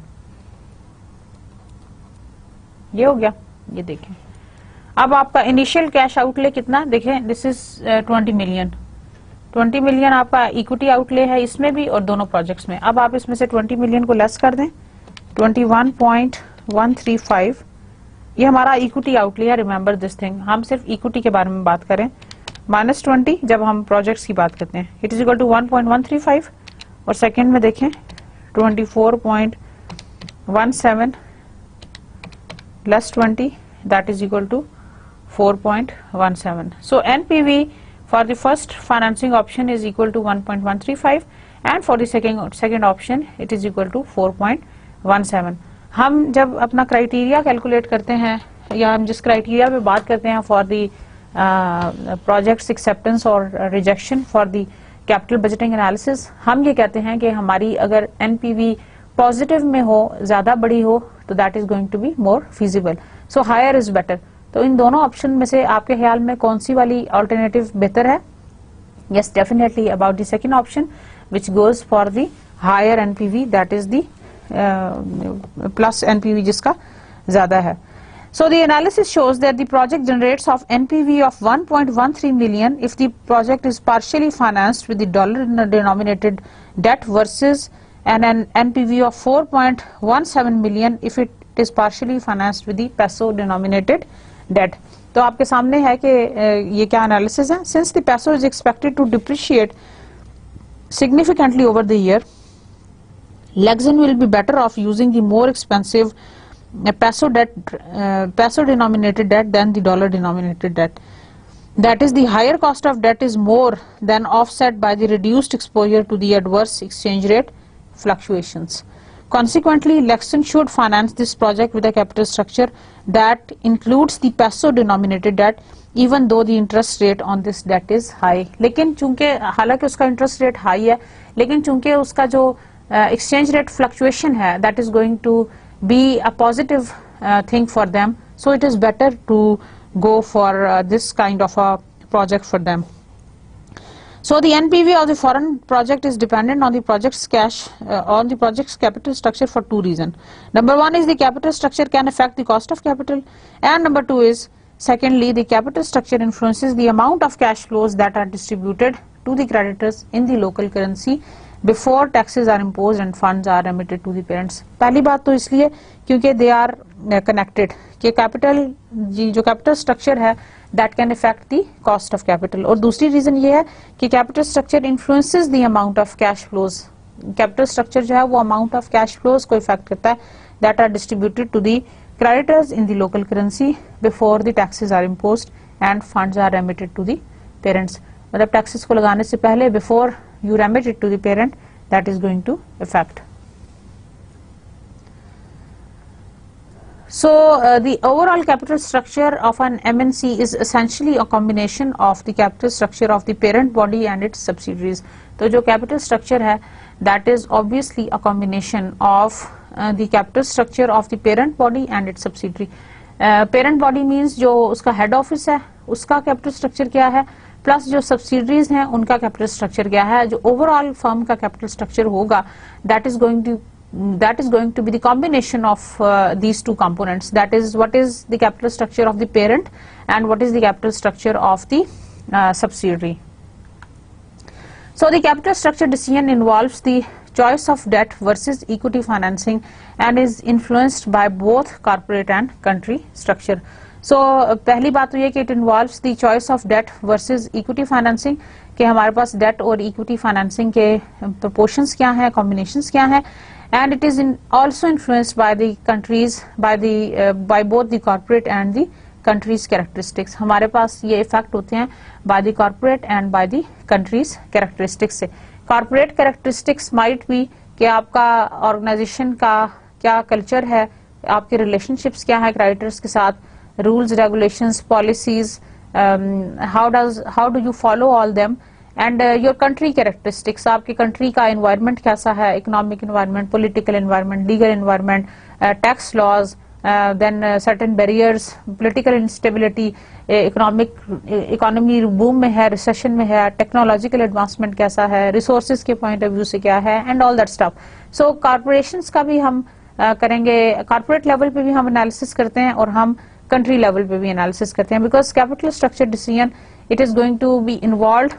[SPEAKER 1] ये हो गया। ये देखें, अब आपका इनिशियल कैश आउटले कितना, देखें दिस इज 20 मिलियन। 20 मिलियन आपका इक्विटी आउटले है इसमें भी और दोनों प्रोजेक्ट्स में। अब आप इसमें से 20 मिलियन को लेस कर दें, 21.135 ये हमारा इक्विटी आउटले है। रिमेंबर दिस थिंग, हम सिर्फ इक्विटी के बारे में बात करें, -20 जब हम प्रोजेक्ट्स की बात करते हैं, इट इज इक्वल टू 1.135। और सेकंड में देखें 24.17 plus 20, that is equal to 4.17। So NPV for the first financing option is equal to 1.135 and for the second option it is equal to 4.17। हम जब अपना क्राइटेरिया कैलकुलेट करते हैं या हम जिस क्राइटेरिया पे बात करते हैं फॉर दी प्रोजेक्ट्स एक्सेप्टेंस और rejection for the capital budgeting analysis, हम ये कहते हैं कि हमारी अगर एनपीवी पॉजिटिव में हो, ज्यादा बड़ी हो, तो that is going to be more feasible, so higher is better. तो इन दोनों ऑप्शन में से आपके ख्याल में कौन सी वाली अल्टरनेटिव बेहतर है? Yes, definitely about the second option which goes for the higher NPV, that is the plus NPV जिसका ज्यादा है। So the analysis shows that the project generates of NPV of 1.13 million if the project is partially financed with the dollar denominated debt versus an NPV of 4.17 million if it is partially financed with the peso denominated debt। तो आपके सामने है कि ये क्या analysis है। Since the peso is expected to depreciate significantly over the year, Lexan will be better off using the more expensive peso denominated debt than the dollar denominated debt. That is, the higher cost of debt is more than offset by the reduced exposure to the adverse exchange rate fluctuations. Consequently, Lexan should finance this project with a capital structure that includes the peso denominated debt even though the interest rate on this debt is high। लेकिन चूंकि हालांकि उसका interest rate high है, लेकिन चूंकि उसका जो exchange rate fluctuation है, that is going to be a positive thing for them, so it is better to go for this kind of a project for them। So the NPV of the foreign project is dependent on the project's on the project's capital structure for two reasons. Number one is the capital structure can affect the cost of capital, and number two is secondly the capital structure influences the amount of cash flows that are distributed to the creditors in the local currency before taxes are imposed and funds are remitted to the parents। पहली बात तो इसलिए क्योंकि they are connected, कि capital जो capital structure है that can affect the cost of capital, और दूसरी रीजन ये है कि capital structure influences the amount of cash flows। Capital structure जो है वो अमाउंट ऑफ कैश फ्लोज को इफेक्ट करता है that are distributed to the creditors in the local currency before the taxes are imposed and funds are remitted to the parents. मतलब taxes को लगाने से पहले before you remit it to the parent, that is going to affect. So the overall capital structure of an MNC is essentially a combination of the capital structure of the parent body and its subsidiaries. तो जो capital structure है, that is obviously a combination of the capital structure of the parent body and its subsidiary. Parent body means जो उसका head office है, उसका capital structure क्या है, plus जो subsidiaries हैं उनका capital structure क्या है, जो overall firm का capital structure होगा, that is going to be the combination of these two components. That is, what is the capital structure of the parent and what is the capital structure of the subsidiary. So the capital structure decision involves the choice of debt versus equity financing and is influenced by both corporate and country structure. So पहली बात तो ये कि it involves the choice of debt versus equity financing, कि हमारे पास debt और equity financing के proportions क्या हैं, combinations क्या हैं, and it is also influenced by the countries, by both the corporate and the countries characteristics. हमारे पास ये effect होते हैं by the corporate and by the countries characteristics से. Corporate characteristics might be कि आपका organization का क्या culture है, आपके relationships क्या है creditors के साथ, rules, regulations, policies, how do you follow all them, and your country characteristics, आपके country का environment कैसा है, economic environment, political environment, legal environment, tax laws, then certain barriers, political instability, economy boom में है, recession में है, technological advancement कैसा है, resources के point of view से क्या है, and all that stuff. So corporations का भी हम करेंगे, corporate level पे भी हम analysis करते हैं और हम country level पे भी analysis करते हैं, because capital structure decision, it is going to be involved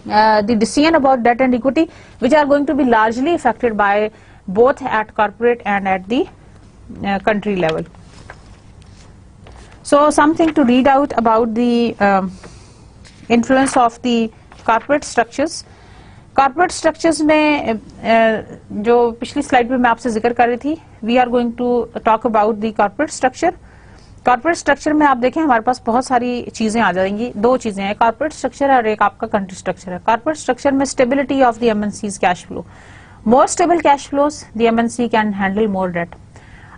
[SPEAKER 1] the decision about debt and equity, which are going to be largely affected by both at corporate and at the country level. So something to read out about the influence of the corporate structures. Corporate structures में जो पिछली slide पे मैं आपसे जिक्र कर रही थी, we are going to talk about the corporate structure. Corporate structure में आप देखें हमारे पास बहुत सारी चीजें आ जाएंगी, दो चीजें हैं, कॉर्पोरेट स्ट्रक्चर और एक आपका कंट्री स्ट्रक्चर है. कॉर्पोरेट स्ट्रक्चर में stability of the MNCs cash flow, more stable cash flows the MNC can handle more debt.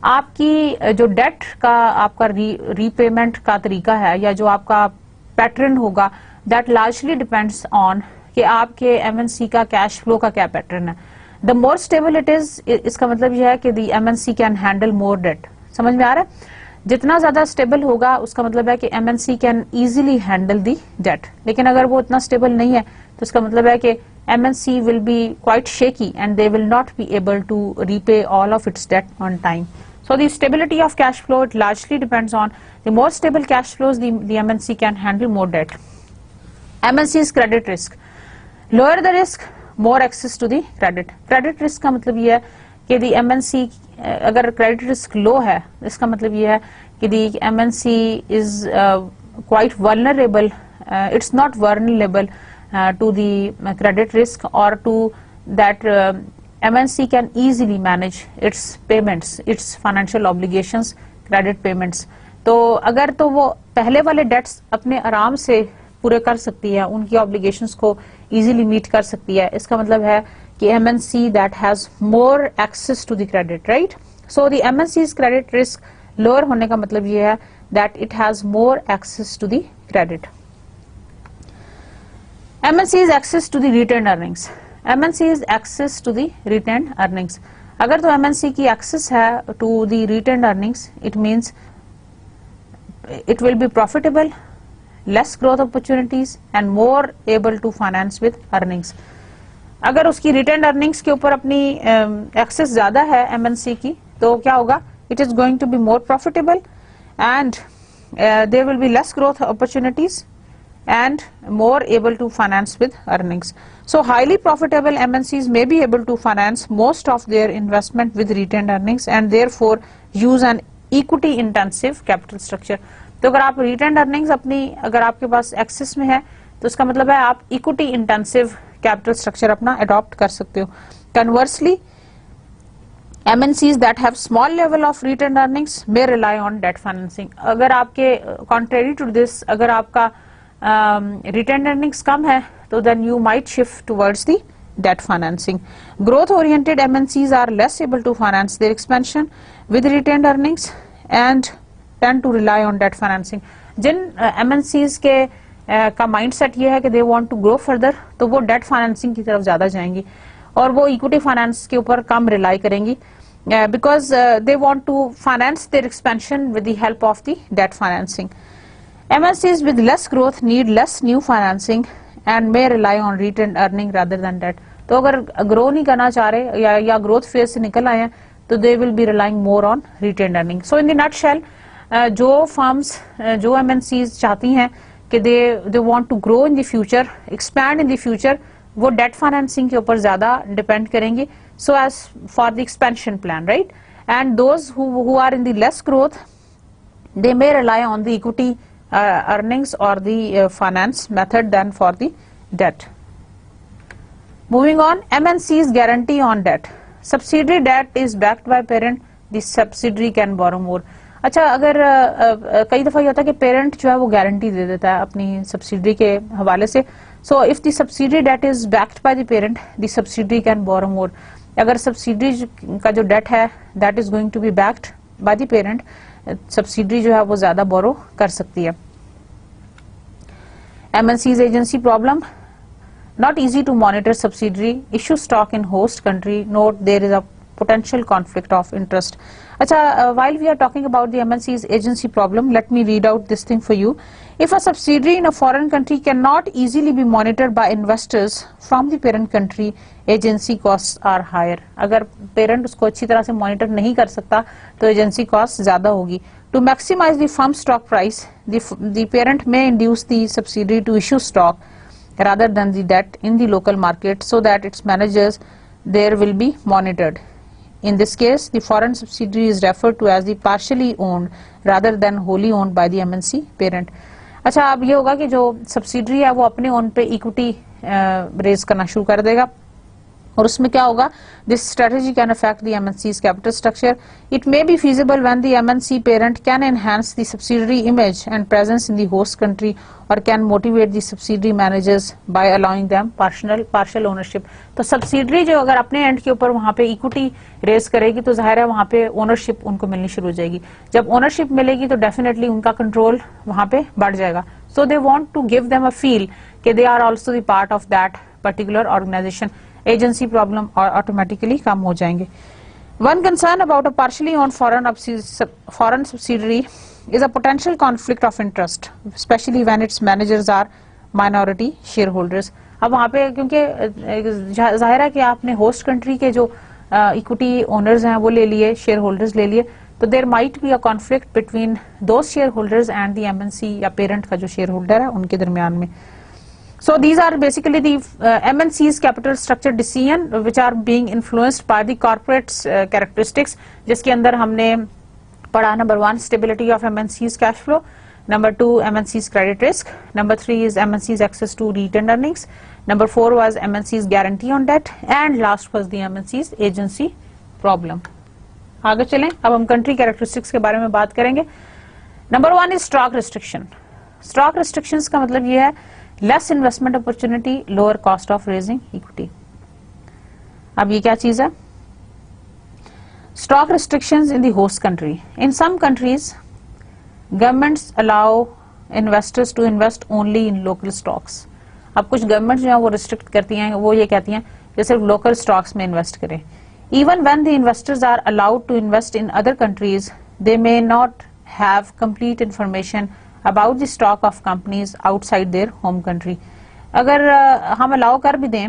[SPEAKER 1] आपकी जो डेट का आपका रीपेमेंट का तरीका है या जो आपका पैटर्न होगा, दैट लार्जली डिपेंड्स ऑन कि आपके एमएनसी का कैश फ्लो का क्या पैटर्न है. The more stable it is, इसका मतलब यह है कि the MNC can handle more debt. समझ में आ रहा है? जितना ज्यादा स्टेबल होगा उसका मतलब है कि MNC can easily handle the debt. लेकिन अगर वो इतना स्टेबल नहीं है तो इसका मतलब है कि MNC will be quite shaky and they will not be able to repay all of its debt on time. So the stability of cash flow, it largely depends on the more stable cash flows, the MNC can handle more debt. MNC's credit risk, lower the risk, more access to the credit. Credit risk का मतलब ये है कि the MNC अगर credit risk low है, इसका मतलब ये है कि the MNC is quite vulnerable. It's not vulnerable to the credit risk or to that. MNC can easily manage its payments, its financial obligations, credit payments. तो अगर तो वो पहले वाले डेट्स अपने आराम से पूरे कर सकती है, उनकी obligations को easily meet कर सकती है, इसका मतलब है कि MNC that has more access to the credit, right? So the MNC's credit risk lower होने का मतलब ये है that it has more access to the credit. MNC's access to the retained earnings. MNC's access to the retained earnings. अगर तो MNC की access है to the retained earnings, it means it will be profitable, less growth opportunities and more able to finance with earnings. अगर उसकी retained earnings के ऊपर अपनी access ज्यादा है MNC की, तो क्या होगा? It is going to be more profitable and there will be less growth opportunities and more able to finance with earnings. So highly profitable MNCs may be able to finance most of their investment with retained earnings and therefore use an equity intensive capital structure. तो अगर आप retained earnings अपनी अगर आपके पास access में है तो इसका मतलब है आप equity intensive capital structure अपना adopt कर सकते हो. Conversely, MNCs that have small level of retained earnings may rely on debt financing. अगर आपके contrary to this, अगर आपका retained earnings कम है, तो then you might shift towards the debt financing. Growth oriented MNCs are less able to finance their expansion with retained earnings and tend to rely on debt financing. Jin MNCs के का mindset ये है कि they want to grow further, तो वो debt financing की तरफ ज़्यादा जाएंगी और वो equity finance के ऊपर कम rely करेंगी. Because they want to finance their expansion with the help of the debt financing. MNCs with less growth need less new financing and may rely on retained earning rather than debt. तो अगर grow नहीं करना चाह रहे या growth phase से निकल आए हैं तो they will be relying more on retained earning. So in the nutshell, जो firms, जो MNCs चाहती हैं कि they want to grow in the future, expand in the future, वो debt financing के ऊपर ज़्यादा depend करेंगी. So as for the expansion plan, right? And those who are in the less growth, they may rely on the equity earnings or the finance method than for the debt. Moving on, MNC's guarantee on debt. Subsidiary debt is backed by parent. The subsidiary can borrow more. अच्छा, अगर कई दफ़ा ये होता है कि parent जो है वो गारंटी दे देता है अपनी सब्सिडरी के हवाले से. So if the subsidiary debt is backed by the parent, the subsidiary can borrow more. अगर सब्सिडरी का जो डेट है that is going to be backed by the parent, subsidiary जो है वो ज्यादा बोरो कर सकती है. MNC's agency problem. Not easy to monitor subsidiary, issue stock in host country, note there is a potential conflict of interest. Acha, while we are talking about the MNC's agency problem, let me read out this thing for you. If a subsidiary in a foreign country cannot easily be monitored by investors from the parent country, agency costs are higher. अगर parent उसको अच्छी तरह से monitor नहीं कर सकता तो agency cost ज़्यादा होगी. To maximize the firm stock price, the parent may induce the subsidiary to issue stock rather than the debt in the local market so that its managers there will be monitored. In this case, the foreign subsidiary is referred to as the partially owned rather than wholly owned by the MNC parent. अच्छा, अब ये होगा कि जो subsidiary है वो अपने own पे इक्विटी रेज करना शुरू कर देगा और उसमें क्या होगा, this strategy can affect the MNC's capital structure. It may be feasible when the MNC parent can enhance the subsidiary image and presence in the host country और can motivate the subsidiary managers by allowing them partial ownership. तो subsidiary जो अगर अपने and के ऊपर वहां पे equity raise करेगी तो जाहिर है वहां पे ओनरशिप उनको मिलनी शुरू हो जाएगी. जब ओनरशिप मिलेगी तो डेफिनेटली उनका कंट्रोल वहां पे बढ़ जाएगा. So they want to give them a feel कि they are also the part of that particular organisation. Agency problem automatically कम हो जाएंगे. One concern about a partially owned foreign subsidiary is a potential conflict of interest, especially when its managers are minority shareholders. अब वहाँ पे क्योंकि जाहिर है कि आपने होस्ट कंट्री के जो इक्विटी ओनर्स हैं वो ले लिए, शेयर होल्डर्स ले लिए, तो there might be a conflict between those share holders and the MNC या पेरेंट का जो शेयर होल्डर है उनके दरमियान में. So these are basically the MNC's capital structure decision which are being influenced by the corporate characteristics, जिसके अंदर हमने पढ़ा number 1 stability of MNC's cash flow, number 2 MNC's credit risk, number 3 is MNC's access to retained earnings, number 4 was MNC's guarantee on debt and last was the MNC's agency problem. आगे चलें, अब हम country characteristics के बारे में बात करेंगे. Number 1 is stock restriction. Stock restrictions का मतलब ये है less investment opportunity, lower cost of raising equity. अब ये क्या चीज है? Stock restrictions in the host country. In some countries, governments allow investors to invest only in local stocks. अब कुछ गवर्नमेंट जो है वो रिस्ट्रिक्ट करती हैं, वो ये कहती हैं कि सिर्फ लोकल स्टॉक्स में इन्वेस्ट करें. Even when the investors are allowed to invest in other countries, they may not have complete information about the stock of companies outside their home country. अगर हम अलाउ कर भी दें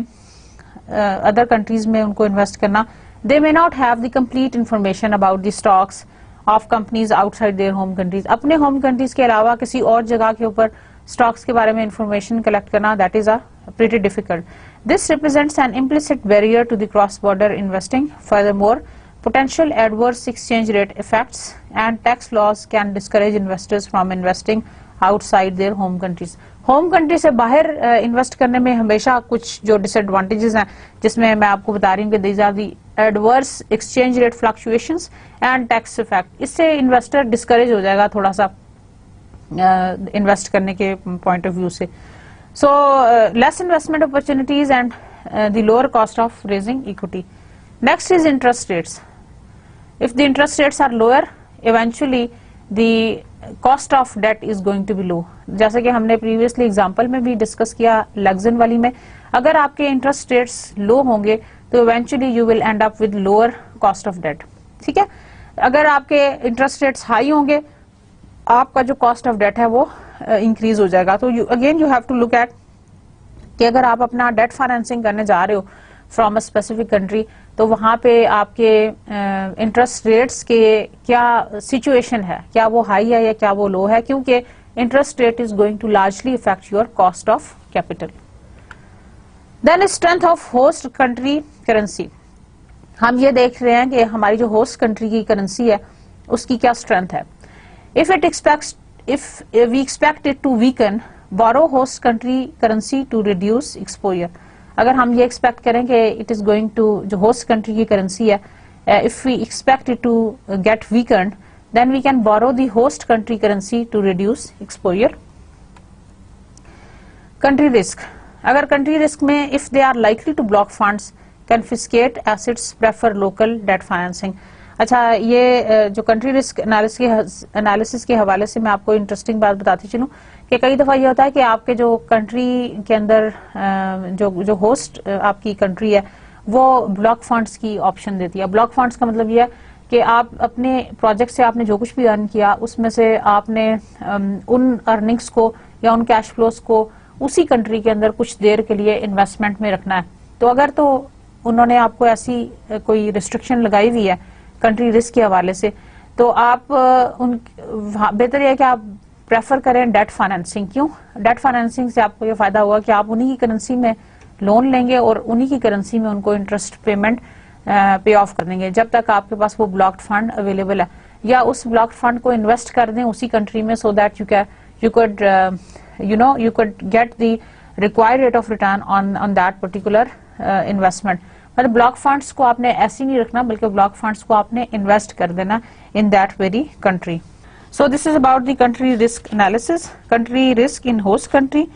[SPEAKER 1] अदर कंट्रीज में उनको invest करना, they may not have the complete information about the stocks of companies outside their home countries. अपने home countries के अलावा किसी और जगह के ऊपर स्टॉक्स के बारे में इंफॉर्मेशन कलेक्ट करना, that is a pretty difficult. This represents an implicit barrier to the cross-border investing. Furthermore, potential adverse exchange rate effects and tax laws can discourage investors from investing outside their home countries. Home country से बाहर invest करने में हमेशा कुछ जो disadvantages हैं, जिसमें मैं आपको बता रही हूँ कि these are the adverse exchange rate fluctuations and tax effect. इससे इन्वेस्टर डिस्करेज हो जाएगा थोड़ा सा इन्वेस्ट करने के पॉइंट ऑफ व्यू से। So less investment opportunities and the lower cost of raising equity. Next is interest rates. If the interest rates are lower, eventually the cost of debt is going to be low. जैसे कि हमने previously example में भी discuss किया लग्जन वाली में, अगर आपके इंटरेस्ट रेट्स लो होंगे तो eventually you will end up with lower cost of debt. ठीक है, अगर आपके इंटरेस्ट रेट्स हाई होंगे, आपका जो कॉस्ट ऑफ डेट है वो इंक्रीज हो जाएगा। तो again you have to look at कि अगर आप अपना डेट फाइनेंसिंग करने जा रहे हो फ्रॉम अ स्पेसिफिक कंट्री, तो वहां पे आपके इंटरेस्ट रेट्स के क्या सिचुएशन है, क्या वो हाई है या क्या वो लो है, क्योंकि interest rate is going to largely effect your cost of capital. Then strength of host country currency. हम ये देख रहे हैं कि हमारी जो होस्ट कंट्री की करेंसी है उसकी क्या स्ट्रेंथ है। if we expect it to weaken, borrow host country currency to reduce exposure। अगर हम ये एक्सपेक्ट करें कि इट इज गोइंग टू, जो होस्ट कंट्री की करेंसी है, if we expect it to get weakened, then we can borrow the host country currency to reduce exposure. Country risk. अगर country risk में if they are likely to block funds, confiscate assets, prefer local debt financing. अच्छा, ये जो country risk analysis के हवाले से मैं आपको इंटरेस्टिंग बात बताती चलूं कि कई दफा ये होता है कि आपके जो कंट्री के अंदर जो होस्ट आपकी कंट्री है वो ब्लॉक फंड्स की ऑप्शन देती है। ब्लॉक फंड्स का मतलब ये है कि आप अपने प्रोजेक्ट से आपने जो कुछ भी अर्न किया उसमें से आपने उन अर्निंग्स को या उन कैश फ्लोस को उसी कंट्री के अंदर कुछ देर के लिए इन्वेस्टमेंट में रखना है। तो अगर तो उन्होंने आपको ऐसी कोई रिस्ट्रिक्शन लगाई हुई है कंट्री रिस्क के हवाले से, तो आप बेहतर है कि आप प्रेफर करें डेट फाइनेंसिंग। क्यों? डेट फाइनेंसिंग से आपको ये फायदा होगा कि आप उन्हीं की करेंसी में लोन लेंगे और उन्हीं की करेंसी में उनको इंटरेस्ट पेमेंट पे ऑफ कर देंगे जब तक आपके पास वो ब्लॉक्ड फंड अवेलेबल है, या उस ब्लॉक्ड फंड को इन्वेस्ट कर दें उसी कंट्री में, so that you could get the required rate of return on that particular investment। मतलब ब्लॉक फंड्स को आपने ऐसे नहीं रखना, बल्कि ब्लॉक फंड्स को आपने इन्वेस्ट कर देना in that very country. So this is about the country risk analysis. Country risk in host country.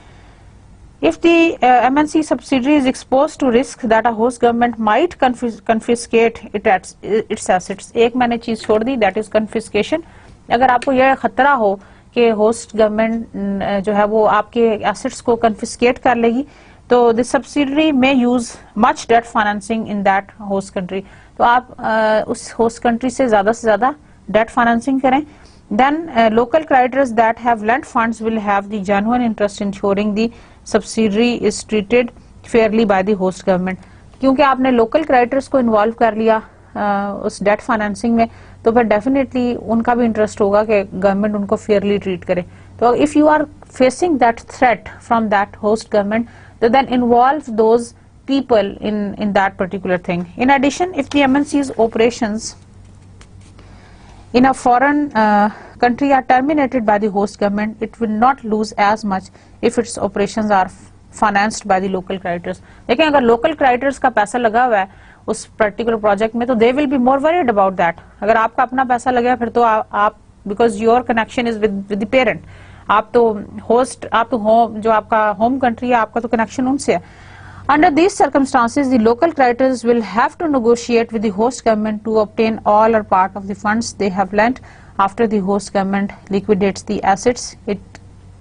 [SPEAKER 1] If the MNC subsidiary is exposed to risk that a host government might confiscate its assets, एक मैंने चीज छोड़ दी, that is confiscation। अगर आपको यह खतरा हो कि होस्ट गवर्नमेंट जो है वो आपके एसेट्स को confiscate कर लेगी, तो the subsidiary may use much debt financing in that host country। तो आप उस होस्ट कंट्री से ज्यादा डेट फाइनेंसिंग करें। Then local creditors that have lent funds will have the genuine interest in ensuring the subsidiary is treated fairly by the host government। क्योंकि आपने local creditors को involve कर लिया उस डेट फाइनेंसिंग में, तो फिर डेफिनेटली उनका भी इंटरेस्ट होगा कि गवर्नमेंट उनको फेयरली ट्रीट करे। तो if you are facing that threat from that host government, तो then involve those people in that particular thing. In addition, if the MNC's operations in a foreign country are terminated by the host government, it will not lose as much if its operations are financed by the local creditors। लेकिन अगर local creditors का पैसा लगा हुआ है उस particular project में, तो they will be more worried about that। अगर आपका अपना पैसा लगा फिर तो आप because your connection is with the parent, आप तो होस्ट, आप तो होम, जो आपका होम कंट्री है आपका तो कनेक्शन उनसे है। Under these circumstances, the local creditors will have to negotiate with the host government to obtain all or part of the funds they have lent after the host government liquidates the assets it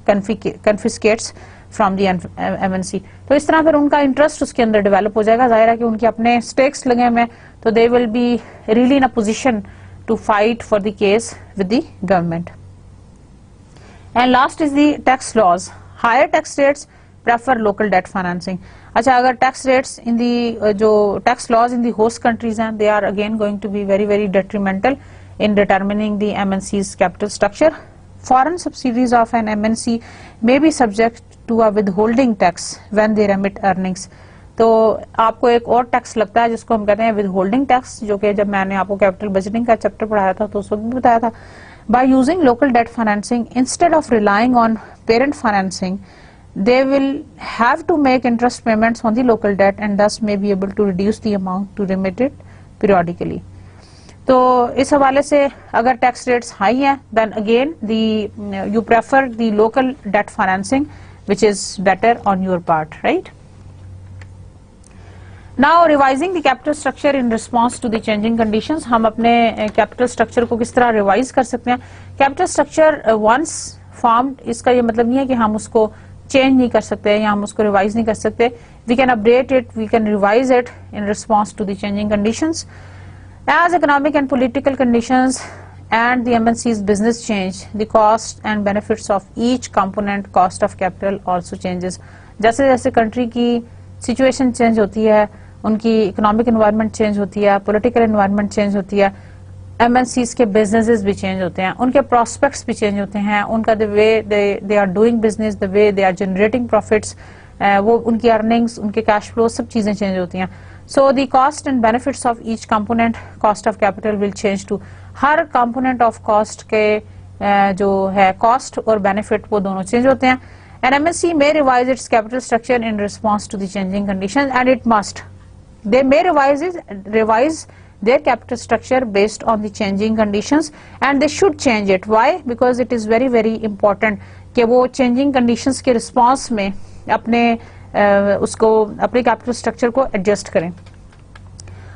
[SPEAKER 1] confiscates from the MNC। तो इस तरह फिर उनका interest उसके अंदर develop हो जाएगा। जाहिर है कि उनके अपने स्टेक्स लगे हुए, तो they will be really in a position to fight for the case with the government। And last is the tax laws। Higher tax rates prefer local debt financing। अच्छा, अगर टैक्स रेट्स इन दी, जो tax laws in the host countries हैं, they are again going to be very detrimental in determining the MNC's capital structure। Foreign subsidiaries of an MNC may be subject to a withholding tax when they remit earnings। तो आपको एक और tax लगता है जिसको हम कहते हैं withholding tax, जो कि जब मैंने आपको कैपिटल बजटिंग का चैप्टर पढ़ाया था तो उस वक्त भी बताया था। By using local debt financing instead of relying on parent financing, they will have to make interest payments on the local debt and thus may be able to reduce the amount to remitted periodically. तो इस हवाले से अगर tax rates high हैं then again you prefer the local debt financing which is better on your part, right? Now revising the capital structure in response to the changing conditions. हम अपने capital structure को किस तरह revise कर सकते हैं? Capital structure once formed, इसका ये मतलब नहीं है कि हम उसको change नहीं कर सकते या हम उसको revise नहीं कर सकते. We can update it, we can revise it in response to the changing conditions. As economic and political conditions and the MNC's business change, the cost and benefits of each component cost of capital also changes. जैसे जैसे country की situation change होती है, उनकी economic environment change होती है, political environment change होती है, MNC's के businesses भी change होते हैं, उनके prospects भी change होते हैं, उनका the way they are doing business, the way they are generating profits, वो उनकी earnings, उनके cash flow सब चीजें change होती हैं. So the cost and benefits of each component cost of capital will change too. Her component of cost के जो है cost और benefit वो दोनों change होते हैं. An MNC may revise its capital structure in response to the changing conditions and it must. They may revise their capital structure based on the changing conditions and they should change it. Why? Because it is very very important कि वो changing conditions के response में अपने उसको अपने capital structure को adjust करें.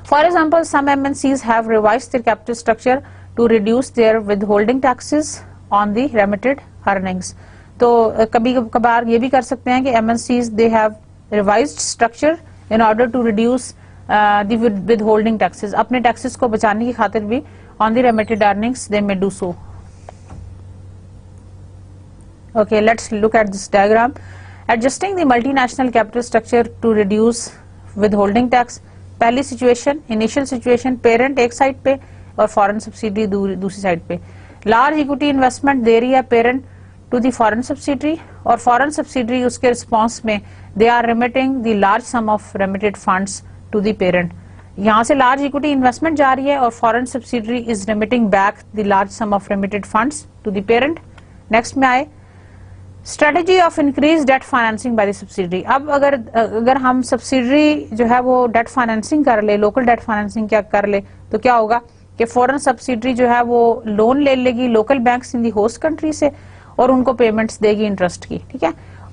[SPEAKER 1] For example, some MNCs have revised their capital structure to reduce their withholding taxes on the remitted earnings. तो कभी कभार ये भी कर सकते हैं कि MNCs they have revised structure in order to reduce the withholding taxes. अपने taxes को बचाने की खातिर भी on the remitted earnings they may do so. Okay, let's look at this diagram. Adjusting the multinational capital structure to reduce withholding tax. पहली situation, initial situation, parent एक side पे और फॉरेन सब्सिडी दूसरी साइड पे. Large equity investment दे रही है parent to the foreign subsidy और फॉरेन सब्सिडी उसके रिस्पॉन्स में they are remitting the large sum of remitted funds to the parent. यहाँ से लार्ज इक्विटी इन्वेस्टमेंट जा रही है और foreign subsidy is remitting back the large sum of remitted funds to the parent. Next में आए strategy of increase date financing by the subsidy. अब अगर हम सब्सिडी जो है वो डेट फाइनेंसिंग कर ले, लोकल डेट फाइनेंसिंग क्या कर ले, तो क्या होगा कि फॉरेन सब्सिडी जो है वो लोन ले लेगी local banks in the host country से और उनको पेमेंट्स देगी इंटरेस्ट की. ठीक है,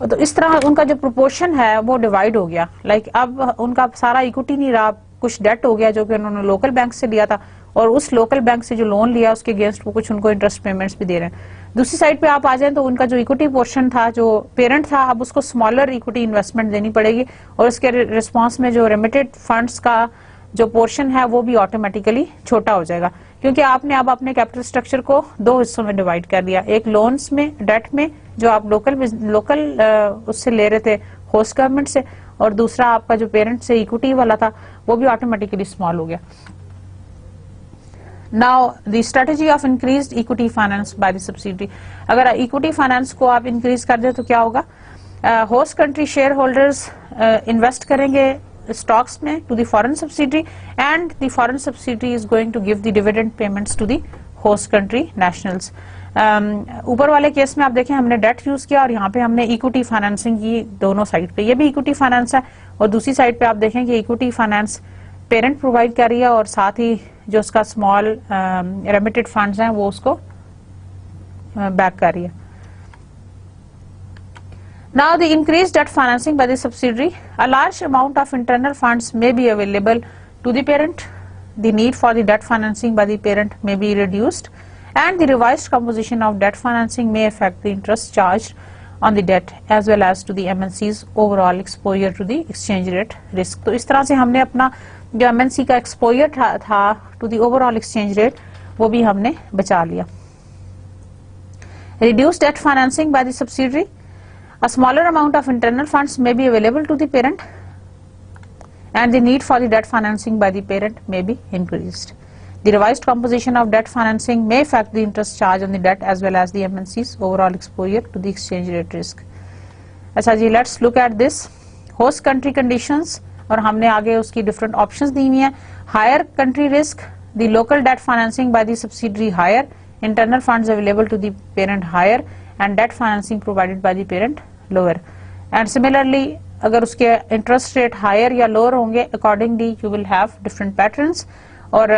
[SPEAKER 1] तो इस तरह उनका जो प्रोपोर्शन है वो डिवाइड हो गया. लाइक अब उनका सारा इक्विटी नहीं रहा, कुछ डेट हो गया जो कि उन्होंने लोकल बैंक से लिया था और उस लोकल बैंक से जो लोन लिया उसके अगेंस्ट वो कुछ उनको इंटरेस्ट पेमेंट्स भी दे रहे हैं. दूसरी साइड पे आप आ जाएं तो उनका जो इक्विटी पोर्शन था जो पेरेंट था अब उसको स्मॉलर इक्विटी इन्वेस्टमेंट देनी पड़ेगी और उसके रिस्पांस में जो रेमिटेड फंड्स का जो पोर्शन है वो भी ऑटोमेटिकली छोटा हो जाएगा क्योंकि आपने अब अपने कैपिटल स्ट्रक्चर को दो हिस्सों में डिवाइड कर दिया. एक लोन्स में, डेट में जो आप लोकल उससे ले रहे थे होस्ट गवर्नमेंट से और दूसरा आपका जो पेरेंट से इक्विटी वाला था वो भी ऑटोमेटिकली स्मॉल हो गया. Now the strategy of increased equity finance by the subsidiary. अगर equity finance को आप increase कर दे तो क्या होगा? Host country shareholders invest करेंगे stocks में to the foreign subsidiary and the foreign subsidiary is going to give the dividend payments to the host country nationals. ऊपर वाले केस में आप देखें हमने डेट यूज किया और यहाँ पे हमने इक्विटी फाइनेंसिंग की दोनों साइड पे. ये भी इक्विटी फाइनेंस है और दूसरी साइड पे आप देखें कि इक्विटी फाइनेंस पेरेंट प्रोवाइड कर रही है और साथ ही जो उसका स्मॉल रेमिटेड फंड्स हैं वो उसको बैक कर रही है. Now the increased debt financing by the subsidiary, a large amount of internal funds may be available to the parent. The need for the debt financing by the parent may be reduced and the revised composition of debt financing may affect the interest charged on the debt as well as to the MNC's overall exposure to the exchange rate risk. तो इस तरह से हमने अपना जो MNC का exposure था to the overall exchange rate वो भी हमने बचा लिया. Reduced debt financing by the subsidiary, a smaller amount of internal funds may be available to the parent and the need for the debt financing by the parent may be increased. The revised composition of debt financing may affect the interest charge on the debt as well as the MNC's overall exposure to the exchange rate risk. अच्छा जी, let's look at this host country conditions और हमने आगे उसकी different options दी हुई हैं. Higher country risk, the local debt financing by the subsidiary higher, internal funds available to the parent higher and debt financing provided by the parent lower. And similarly अगर उसके interest rate higher या lower होंगे accordingly you will have different patterns. और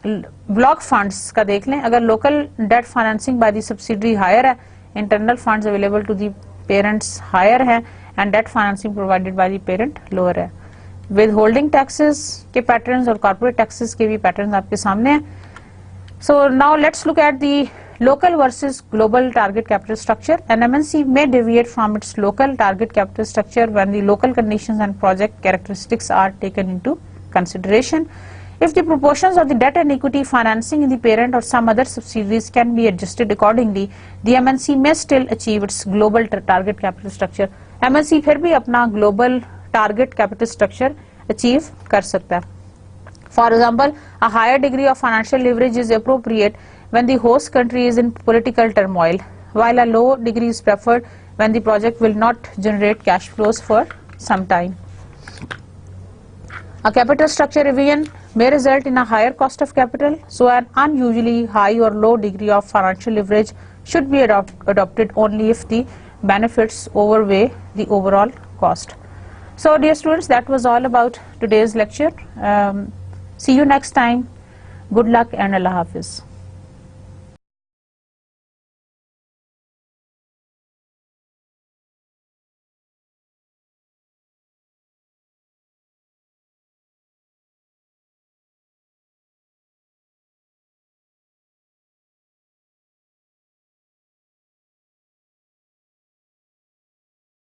[SPEAKER 1] block funds का देख लें, अगर local debt financing by the subsidiary higher है, internal funds available to the parents higher है and debt financing provided by the parent lower है। Withholding taxes के patterns और कॉर्पोरेट टैक्सेस के भी पैटर्न्स आपके सामने हैं। So now let's look at the local versus global target capital structure. An MNC may deviate from its local target capital structure when the local conditions and project characteristics are taken into consideration. If the proportions of the debt and equity financing in the parent or some other subsidiaries can be adjusted accordingly, the MNC may still achieve its global target capital structure. MNC फिर भी अपना global target capital structure achieve कर सकता है. For example, a higher degree of financial leverage is appropriate when the host country is in political turmoil, while a low degree is preferred when the project will not generate cash flows for some time. A capital structure revision may result in a higher cost of capital, so an unusually high or low degree of financial leverage should be adopted only if the benefits outweigh the overall cost. So dear students, that was all about today's lecture. See you next time. Good luck and Allah Hafiz.